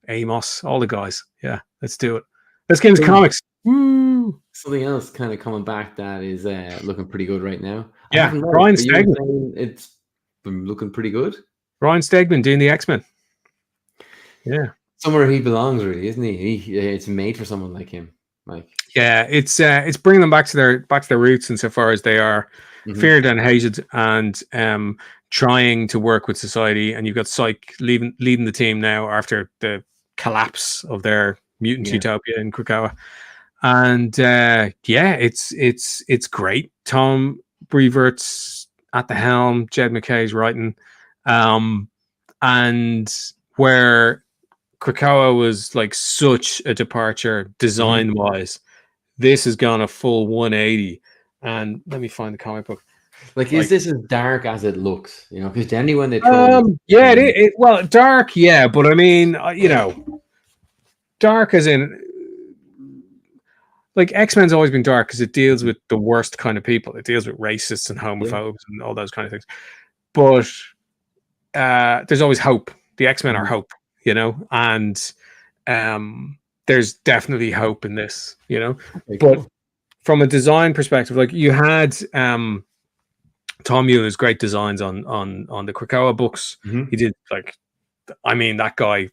Amos, all the guys. Yeah, let's do it. Let's get into comics. Woo! Something else kind of coming back that is looking pretty good right now. Yeah, Ryan Stegman. It's been looking pretty good. Ryan Stegman doing the X-Men. Yeah, somewhere he belongs, really, isn't he? It's made for someone like him. It's bringing them back to their roots insofar as they are feared and hated, and trying to work with society. And you've got Psyche leading the team now after the collapse of their mutant utopia in Krakoa. And it's great. Tom Brevoort's at the helm. Jed MacKay's writing, and where Krakoa was like such a departure design wise, this has gone a full 180. And let me find the comic book. Like, is this as dark as it looks? Because generally when they well, dark, but I mean, dark as in, like, X-Men's always been dark because it deals with the worst kind of people. It deals with racists and homophobes and all those kind of things. But there's always hope. The X-Men are hope, and there's definitely hope in this, but from a design perspective, like, you had Tom Mueller's great designs on the Krakoa books. He did, like, I mean, that guy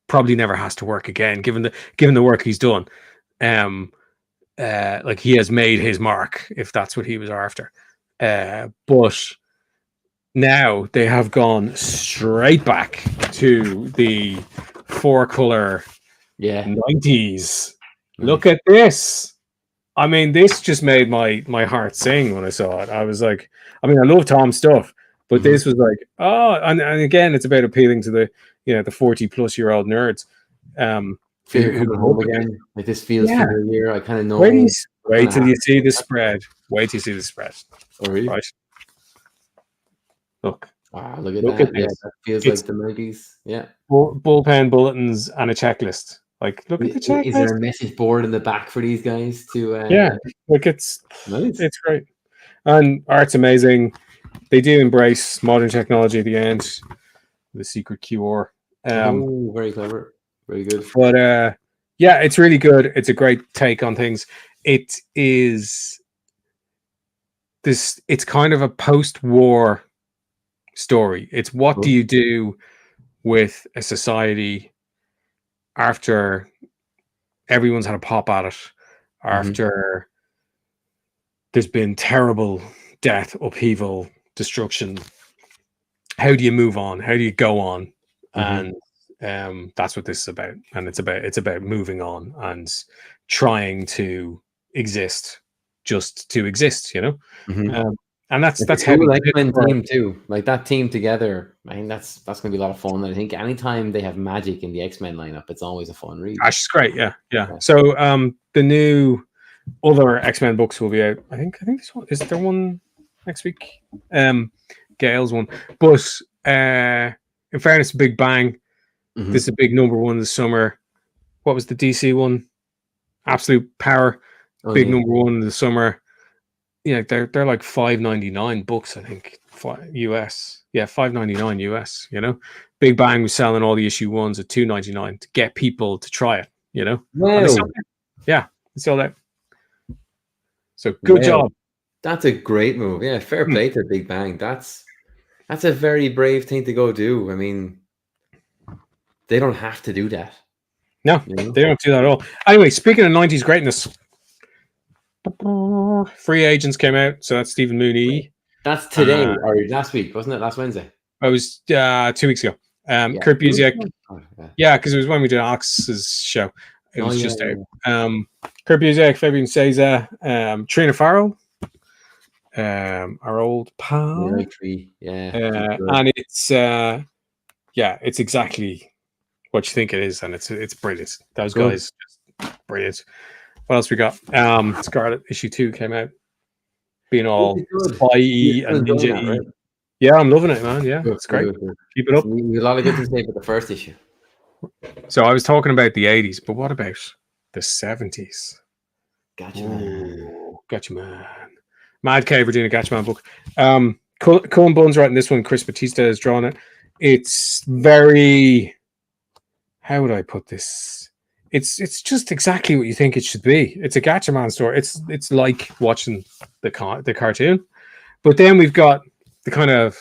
probably never has to work again, given the work he's done. Like, he has made his mark, if that's what he was after. But now they have gone straight back to the 4-color 90s. Look at this. I mean, this just made my heart sing when I saw it. I was like, I mean, I love Tom's stuff, but this was like, oh, and again, it's about appealing to the 40-plus-year-old nerds. Feel coming home again. Like this feels familiar. I kind of know. Wait till you see the spread. Wait till you see the spread. Oh, really? Right. Look. Wow, look at that. Yeah, that feels like the 90s. Yeah. Bullpen bulletins and a checklist. Like, look at the checklist. Is there a message board in the back for these guys to? Like it's nice. It's great, and art's amazing. They do embrace modern technology at the end. The secret QR. Very clever. Very good. But yeah, it's really good. It's a great take on things. It is this. It's kind of a post-war story. It's what do you do with a society after everyone's had a pop at it, after there's been terrible death, upheaval, destruction. How do you move on? How do you go on? And that's what this is about. And it's about moving on and trying to exist, just to exist, you know. And that's how X-Men team too. Like that team together. I mean, that's gonna be a lot of fun. I think anytime they have magic in the X-Men lineup, it's always a fun read. That's great. Yeah. So the new other X-Men books will be out. I think this one is there one next week. Gale's one, but in fairness, Big Bang. This is a big number one this summer. What was the DC one? Absolute Power. Big number one in the summer. Yeah, they're like $5.99 books, I think, US. Yeah, $5.99 US. You know, Big Bang was selling all the issue ones at $2.99 to get people to try it. You know, it's sold out. So good job. That's a great move. Yeah, fair play to Big Bang. That's a very brave thing to go do. I mean, they don't have to do that. No, they don't do that at all. Anyway, speaking of 90s greatness. Free Agents came out, so that's Stephen Mooney. That's today or last week, wasn't it? Last Wednesday. It was 2 weeks ago. Kurt Busiek. Yeah, because it was when we did Alex's show. It was just out. Kurt Busiek, Fabian Cesar, Trina Farrell, our old pal. And it's it's exactly what you think it is, and it's brilliant. Those guys, just brilliant. What else we got? Scarlet issue 2 came out, being all spy-y and ninja-y. Right? Yeah, I'm loving it, man. Yeah, it's great. Good. Keep it up. A lot of good things to say about the first issue. So I was talking about the 80s, but what about the 70s? Gotcha, man. Mad Cave, Virginia Gatchaman book. Cullen Bunn's writing this one. Chris Batista has drawn it. It's very... How would I put this? It's just exactly what you think it should be. It's a Gatchaman story. It's like watching the cartoon, but then we've got the kind of,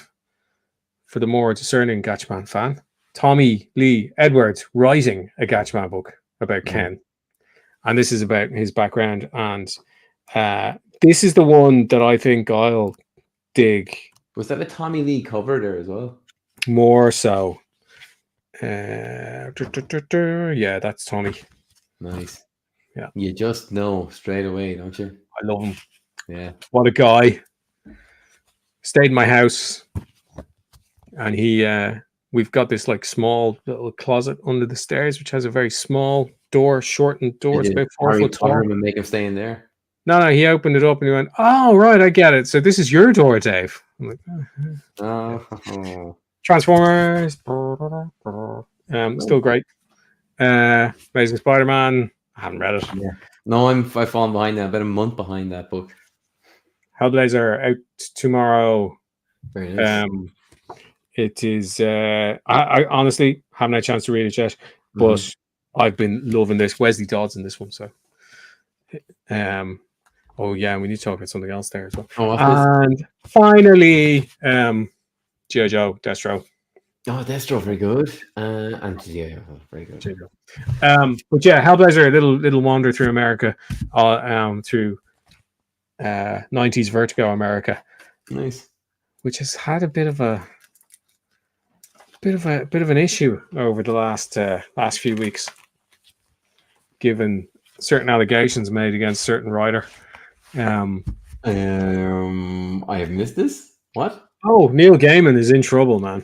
for the more discerning Gatchaman fan, Tommy Lee Edwards writing a Gatchaman book about Ken, and this is about his background. And this is the one that I think I'll dig. Was that a Tommy Lee cover there as well? More so. Yeah, that's Tommy. Nice. Yeah, you just know straight away, don't you? I love him. Yeah, what a guy. Stayed in my house, and we've got this like small little closet under the stairs, which has a very small door, shortened door. It's about 4 foot tall. And make him stay in there. No, he opened it up and he went, "Oh, right, I get it. So this is your door, Dave." I'm like, oh. Transformers. Still great. Amazing Spider-Man. I haven't read it. Yeah. No, I've fallen behind that. About a month behind that book. Hellblazer out tomorrow. Very nice. It is. I honestly haven't had a chance to read it yet, but I've been loving this. Wesley Dodds in this one, so. Oh yeah, we need to talk about something else there as well. And finally, G.I. Joe, Destro. Oh, Destro, very good. And yeah, very good. But yeah, Hellblazer, a little wander through America, through 90s Vertigo America. Nice. which has had a bit of an issue over the last few weeks, given certain allegations made against certain writer. I have missed this. What? Oh, Neil Gaiman is in trouble, man.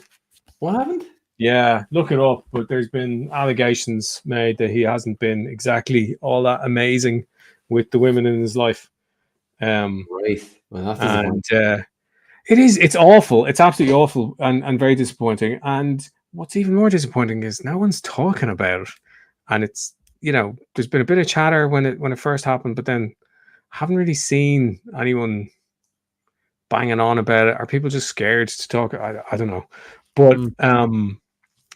What happened? Yeah, look it up. But there's been allegations made that he hasn't been exactly all that amazing with the women in his life. Right. Well, that's and it's awful. It's absolutely awful and very disappointing. And what's even more disappointing is no one's talking about it. And it's, there's been a bit of chatter when it first happened, but then I haven't really seen anyone banging on about it. Are people just scared to talk? I don't know. But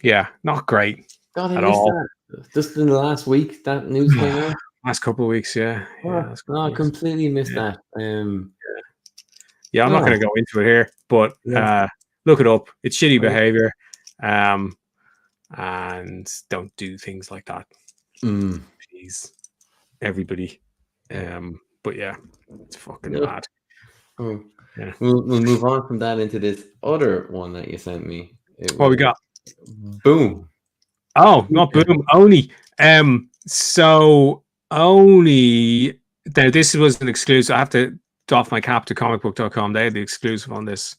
yeah, not great. God, at all. That. Just in the last week, that news came out. Last couple of weeks, yeah. I completely missed that. I'm not going to go into it here, but look it up. It's shitty behavior, and don't do things like that. Please, everybody. But yeah, it's fucking mad. Oh. Yeah. We'll move on from that into this other one that you sent me. What we got? Boom. Oh, not Boom. Oni. So Oni. Now this was an exclusive. I have to doff my cap to comicbook.com. They had the exclusive on this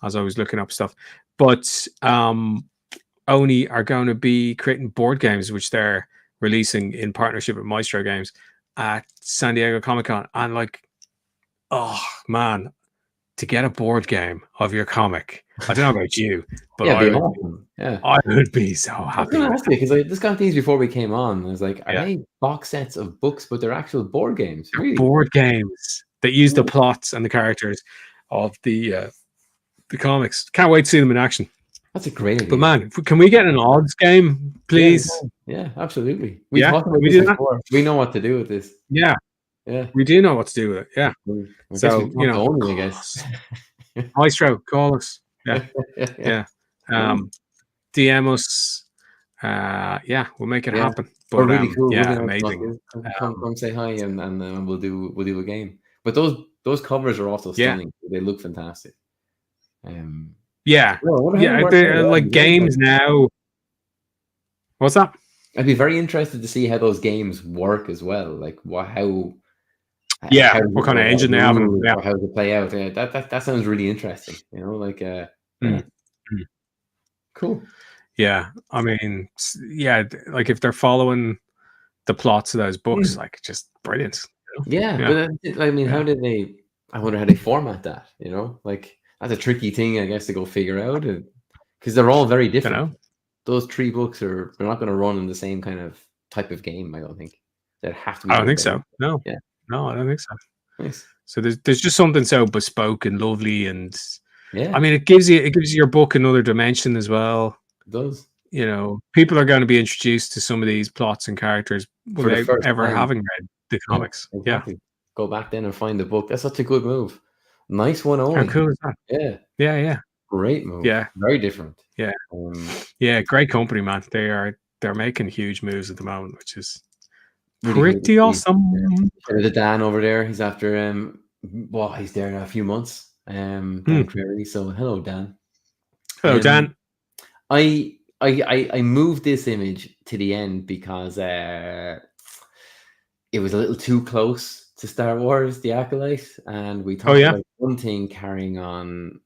as I was looking up stuff. But Oni are going to be creating board games, which they're releasing in partnership with Maestro Games at San Diego Comic-Con. And like, oh man, to get a board game of your comic. I don't know about you, but I would be so happy. Because I just got these before we came on. I was like, are they box sets of books, but they're actual board games? Really? Board games that use the plots and the characters of the comics. Can't wait to see them in action. That's a great idea. But man, can we get an odds game, please? Yeah, absolutely. We talked about this before. We know what to do with this. Yeah. Yeah, we do know what to do with it. Yeah. So, only, I guess. Maestro, call us. Yeah. Yeah. DM us. We'll make it happen. But really cool. Yeah, amazing. Come say hi and we'll do a game. But those covers are also stunning. They look fantastic. They're like games now. What's that? I'd be very interested to see how those games work as well. Like what kind of engine they have, or how they play out. That sounds really interesting. Cool. Yeah, I mean, like if they're following the plots of those books, like just brilliant. But I mean, how did they? I wonder how they format that. Like that's a tricky thing, I guess, to go figure out, because they're all very different. Those 3 books they're not going to run in the same kind of type of game. I don't think there have to be. I don't think so. No. Yeah. No, I don't think so. Nice. So there's just something so bespoke and lovely, and I mean, it gives your book another dimension as well. It does. People are going to be introduced to some of these plots and characters without ever having read the comics. Yeah, exactly. Go back then and find the book. That's such a good move. Nice one, Owen. How cool is that? Yeah. Great move. Yeah, very different. Yeah, great company, man. They're making huge moves at the moment, which is pretty awesome. The Dan over there, he's after he's there now a few months. Dan Crary. So hello, Dan. Hello, Dan. I moved this image to the end because it was a little too close to Star Wars: The Acolyte, and we talked about one thing carrying on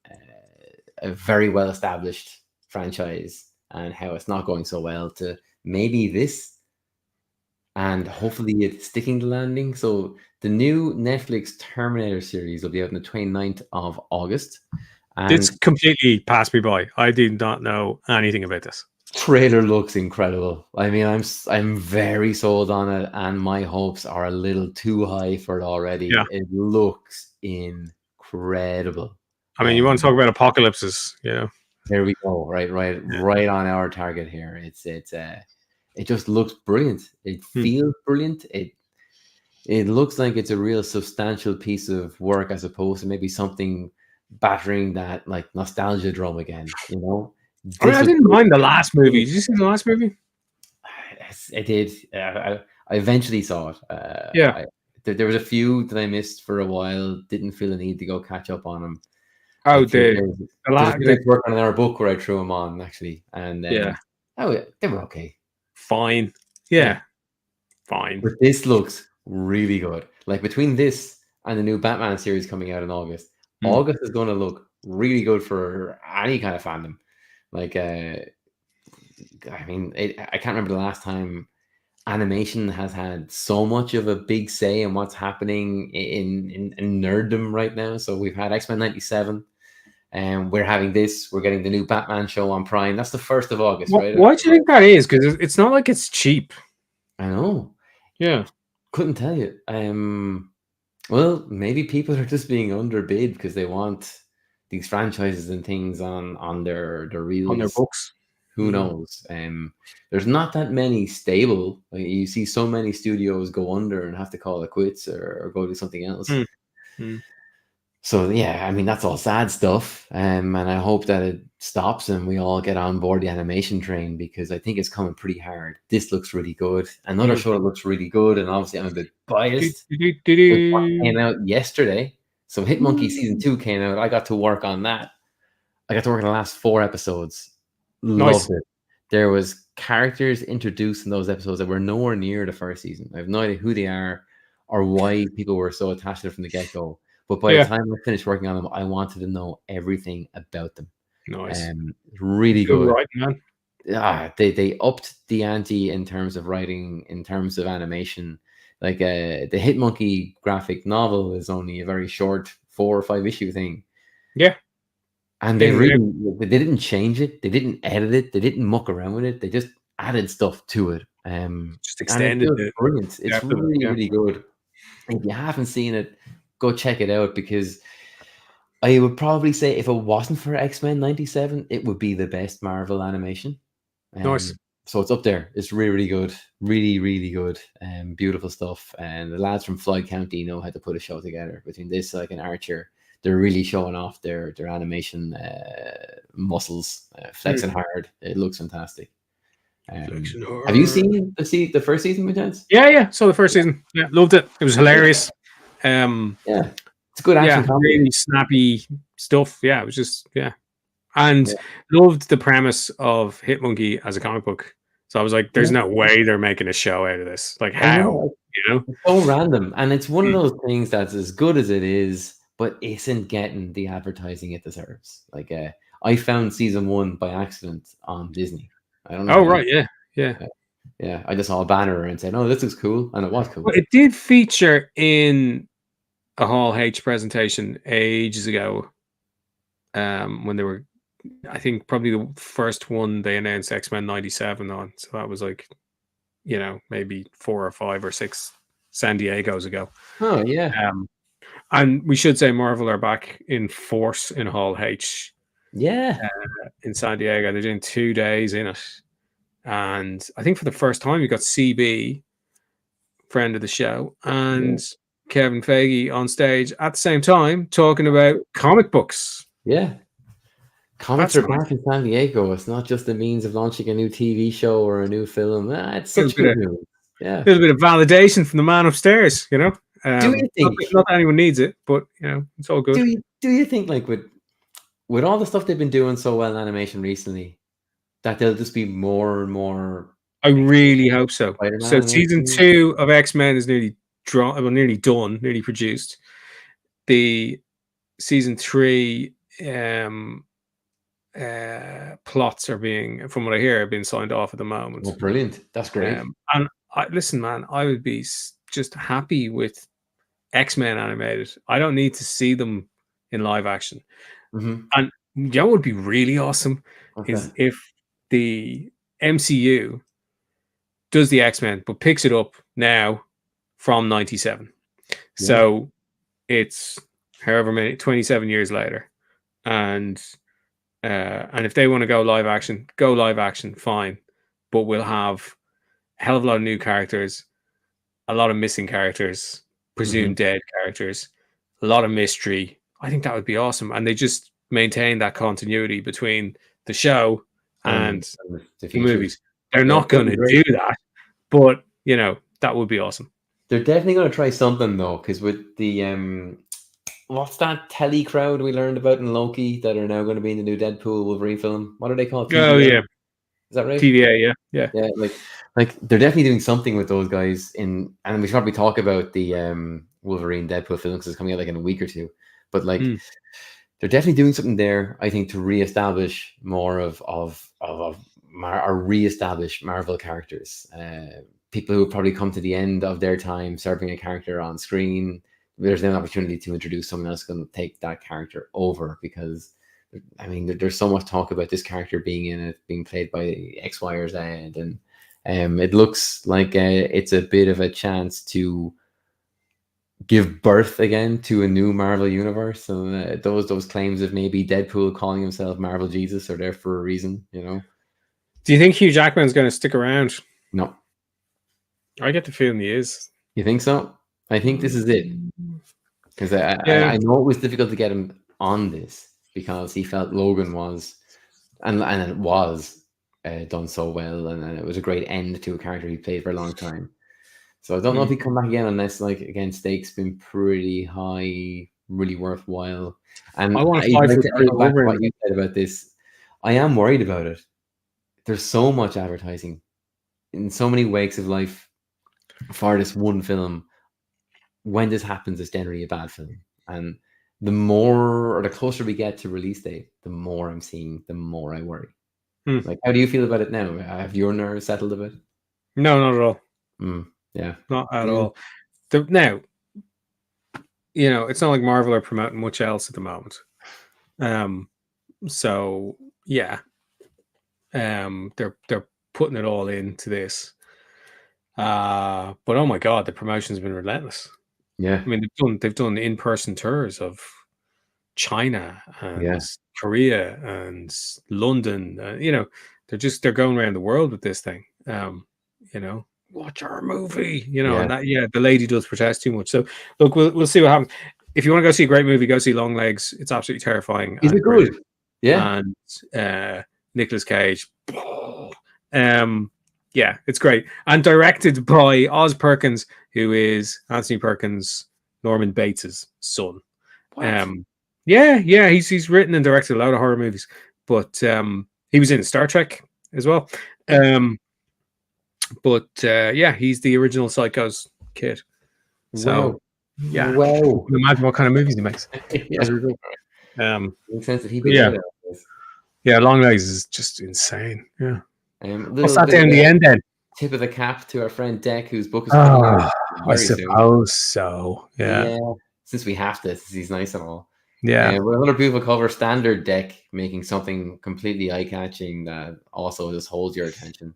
a very well established franchise and how it's not going so well to maybe this. And hopefully it's sticking the landing. So the new Netflix Terminator series will be out on the 29th of August. And it's completely passed me by. I did not know anything about this. Trailer looks incredible. I mean, I'm very sold on it, and my hopes are a little too high for it already. Yeah. It looks incredible. I mean, you want to talk about apocalypses, There we go. Right on our target here. It just looks brilliant. It feels brilliant. It looks like it's a real substantial piece of work as opposed to maybe something battering that like nostalgia drum again. I didn't mind the last movie. Did you see the last movie? I did. I eventually saw it. There was a few that I missed for a while. Didn't feel a need to go catch up on them. Oh, there's a bit of work on our book where I threw them on actually, and yeah, they were okay. Fine. Yeah. Fine. But this looks really good. Like between this and the new Batman series coming out in August, August is going to look really good for any kind of fandom. Like, I mean, I can't remember the last time animation has had so much of a big say in what's happening in nerddom right now. So we've had X-Men 97, and we're having this. We're getting the new Batman show on Prime. That's the 1st of August, right? Why do you think that is? Because it's not like it's cheap. I know. Yeah. Couldn't tell you. Well, maybe people are just being underbid because they want these franchises and things on their reels. On their books. Who knows? There's not that many stable. Like, you see so many studios go under and have to call it quits or go do something else. So yeah, I mean, that's all sad stuff. And I hope that it stops and we all get on board the animation train, because I think it's coming pretty hard. This looks really good. Another show that looks really good, and obviously I'm a bit biased. It came out yesterday. So Hitmonkey season 2 came out. I got to work on that. I got to work on the last 4 episodes. Loved it. There was characters introduced in those episodes that were nowhere near the first season. I have no idea who they are or why people were so attached to it from the get-go. But by the time I finished working on them, I wanted to know everything about them. Nice. Really good. Right, man. They upped the ante in terms of writing, in terms of animation. Like, the Hitmonkey graphic novel is only a very short 4 or 5 issue thing. Yeah. And they didn't change it. They didn't edit it. They didn't muck around with it. They just added stuff to it. Just extended it. Brilliant. It's really good. If you haven't seen it, go check it out, because I would probably say if it wasn't for X-Men 97, it would be the best Marvel animation. Nice. So it's up there. It's really good. Really, really good. Beautiful stuff. And the lads from Floyd County know how to put a show together. Between this, like, and Archer, they're really showing off their animation muscles, flexing hard. It looks fantastic. Have you seen the first season, by chance? Yeah. So the first season, loved it. It was hilarious. It's good action comedy. Really snappy stuff. Yeah, it was just and loved the premise of Hitmonkey as a comic book. So I was like, "There's no way they're making a show out of this. Like, how? It's so random, and it's one of those things that's as good as it is, but isn't getting the advertising it deserves. Like, I found season 1 by accident on Disney. I don't know. Oh, right, yeah. I just saw a banner and said, "Oh, this is cool," and it was cool. Well, it did feature in a Hall H presentation ages ago, when they were, I think, probably the first one they announced X-Men 97 on. So that was like, maybe 4 or 5 or 6 San Diego's ago. Oh yeah. And we should say Marvel are back in force in Hall H. Yeah. In San Diego, they're doing 2 days in it, and I think for the first time you got CB, friend of the show, and Kevin Feige on stage at the same time talking about comic books. Yeah. Comics are back in San Diego. It's not just a means of launching a new TV show or a new film. It's such good news. Yeah. A little bit of validation from the man upstairs, Do you think? Not that anyone needs it, but it's all good. Do you think, like, with all the stuff they've been doing so well in animation recently, that there'll just be more and more? I really hope so. Spider-Man so season 2 of X-Men is nearly done, nearly produced. The season 3 plots are being, from what I hear, being signed off at the moment. Oh, brilliant. That's great. And listen, man, I would be just happy with X-Men animated. I don't need to see them in live action. And what would be really awesome is if the MCU does the X-Men but picks it up now from 97. So it's however many, 27 years later. And if they want to go live action, fine. But we'll have a hell of a lot of new characters, a lot of missing characters, presumed dead characters, a lot of mystery. I think that would be awesome. And they just maintain that continuity between the show and the movies. They're not going to do that, but that would be awesome. They're definitely going to try something though, because with the what's that telly crowd we learned about in Loki that are now going to be in the new Deadpool Wolverine film? What are they called? TVA? Oh yeah, is that right? TVA, yeah. Like they're definitely doing something with those guys and we should probably talk about the Wolverine Deadpool film because it's coming out like in a week or two. But like they're definitely doing something there, I think, to reestablish more of reestablish Marvel characters. People who have probably come to the end of their time serving a character on screen. There's an opportunity to introduce someone else going to take that character over because, I mean, there's so much talk about this character being in it, being played by X, Y, or Z, and it looks like it's a bit of a chance to give birth again to a new Marvel universe. And those claims of maybe Deadpool calling himself Marvel Jesus are there for a reason, you know. Do you think Hugh Jackman's going to stick around? No. I get the feeling he is. You think so? I think this is it. Because I know it was difficult to get him on this because he felt Logan was, and it was done so well, and it was a great end to a character he played for a long time. So I don't know if he come back again unless, like, again, stakes been pretty high, really worthwhile. And I want to fight for back to what you said about this. I am worried about it. There's so much advertising in so many wakes of life for this one film. When this happens, it's generally a bad film. And the more or the closer we get to release date, the more I'm seeing, the more I worry. Like, how do you feel about it now? Have your nerves settled a bit? No, not at all. Yeah, not at all. Now, you know, it's not like Marvel are promoting much else at the moment. So yeah, they're putting it all into this. But oh my god, the promotion's been relentless. Yeah, I mean, they've done in-person tours of China and Korea and London. You know, they're going around the world with this thing. You know, watch our movie. You know, and that the lady does protest too much. So look, we'll see what happens. If you want to go see a great movie, go see Long Legs. It's absolutely terrifying. Is it good? Yeah, and Nicolas Cage. Yeah, it's great. And directed by Oz Perkins, who is Anthony Perkins, Norman Bates' son. What? Yeah, he's written and directed a lot of horror movies, but he was in Star Trek as well. But he's the original Psycho's kid. So imagine what kind of movies he makes. Makes sense that he Long Legs is just insane. Yeah. What's that down the end then? Tip of the cap to our friend Deck, whose book is I suppose so. Yeah. Since we have to, he's nice and all. Yeah. Another beautiful cover, standard Deck making something completely eye-catching that also just holds your attention.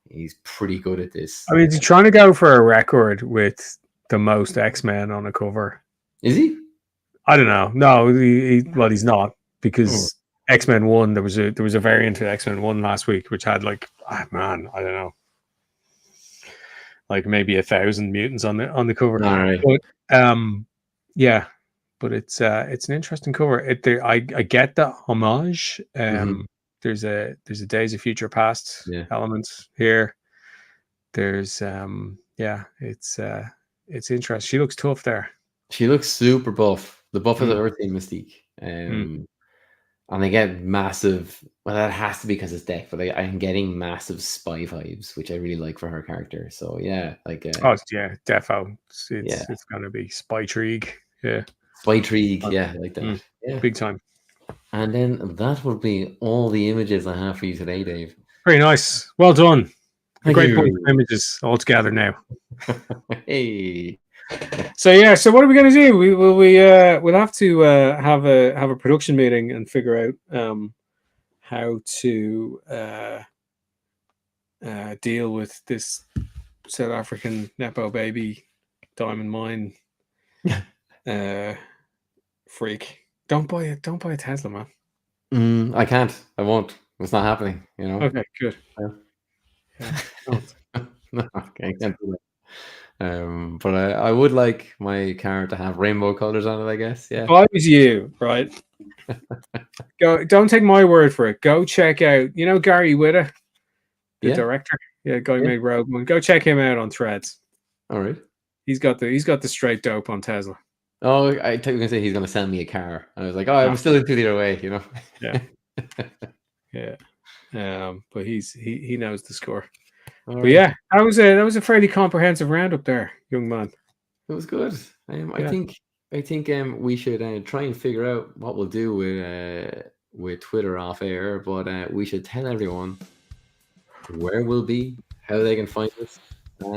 He's pretty good at this. I mean, he's trying to go for a record with the most X-Men on a cover. Is he? I don't know. No, he's not, because X-Men 1, there was a variant of X-Men 1 last week which had like, I don't know, like maybe 1,000 mutants on the cover. All right. But but it's an interesting cover. I get the homage. There's a Days of Future Past element here. There's it's interesting. She looks tough there. She looks super buff. The buffest I've ever seen Mystique. And I get massive. Well, that has to be because it's Deck, but I'm getting massive spy vibes, which I really like for her character. So yeah, like defo. It's gonna be spy trigue. Yeah, spy trigue. Yeah, like that. Yeah, big time. And then that would be all the images I have for you today, Dave. Very nice. Well done. A great bunch of images all together now. Hey. So what are we going to do? We'll have to have a production meeting and figure out how to deal with this South African Nepo baby diamond mine freak. Don't buy a Tesla, man. I can't. I won't. It's not happening. You know. Okay, good. No, okay, I can't do that. But I would like my car to have rainbow colors on it, I guess. Yeah. If I was you, right? Don't take my word for it. Go check out, Gary Whitta, the director. Yeah, guy who made Rogue One. Go check him out on Threads. All right. He's got the straight dope on Tesla. Oh, I thought you were going to say he's going to sell me a car. I was like, oh, I'm still in 2 liter away, you know? Yeah. But he knows the score. All but right. yeah, that was a fairly comprehensive roundup there, young man. It was good. I think we should try and figure out what we'll do with Twitter off air, but we should tell everyone where we'll be, how they can find us.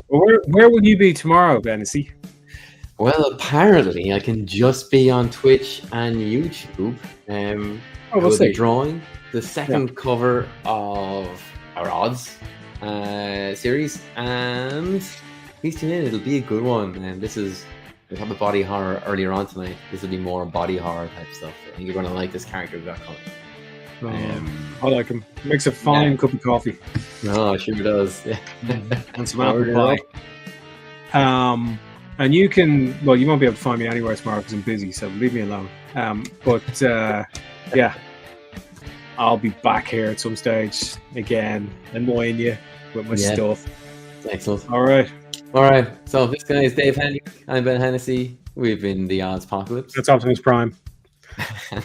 Where will you be tomorrow, Bennessy? Well, apparently I can just be on Twitch and YouTube. We'll be drawing the second cover of our odds series, and please tune in. It'll be a good one. And we have a body horror earlier on tonight. This will be more body horror type stuff. I think you're going to like this character we've got coming. I like him. Makes a fine cup of coffee. No, it sure does. Yeah. And some apple pie. And you can, well, you won't be able to find me anywhere tomorrow because I'm busy, so leave me alone. But yeah, I'll be back here at some stage again, annoying you with my stuff. Excellent. All right. So this guy is Dave Henry. I'm Ben Hennessy. We've been the Odds Apocalypse. That's Optimus Prime.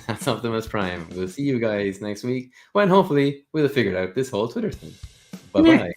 That's Optimus Prime. We'll see you guys next week when hopefully we'll have figured out this whole Twitter thing. Bye-bye.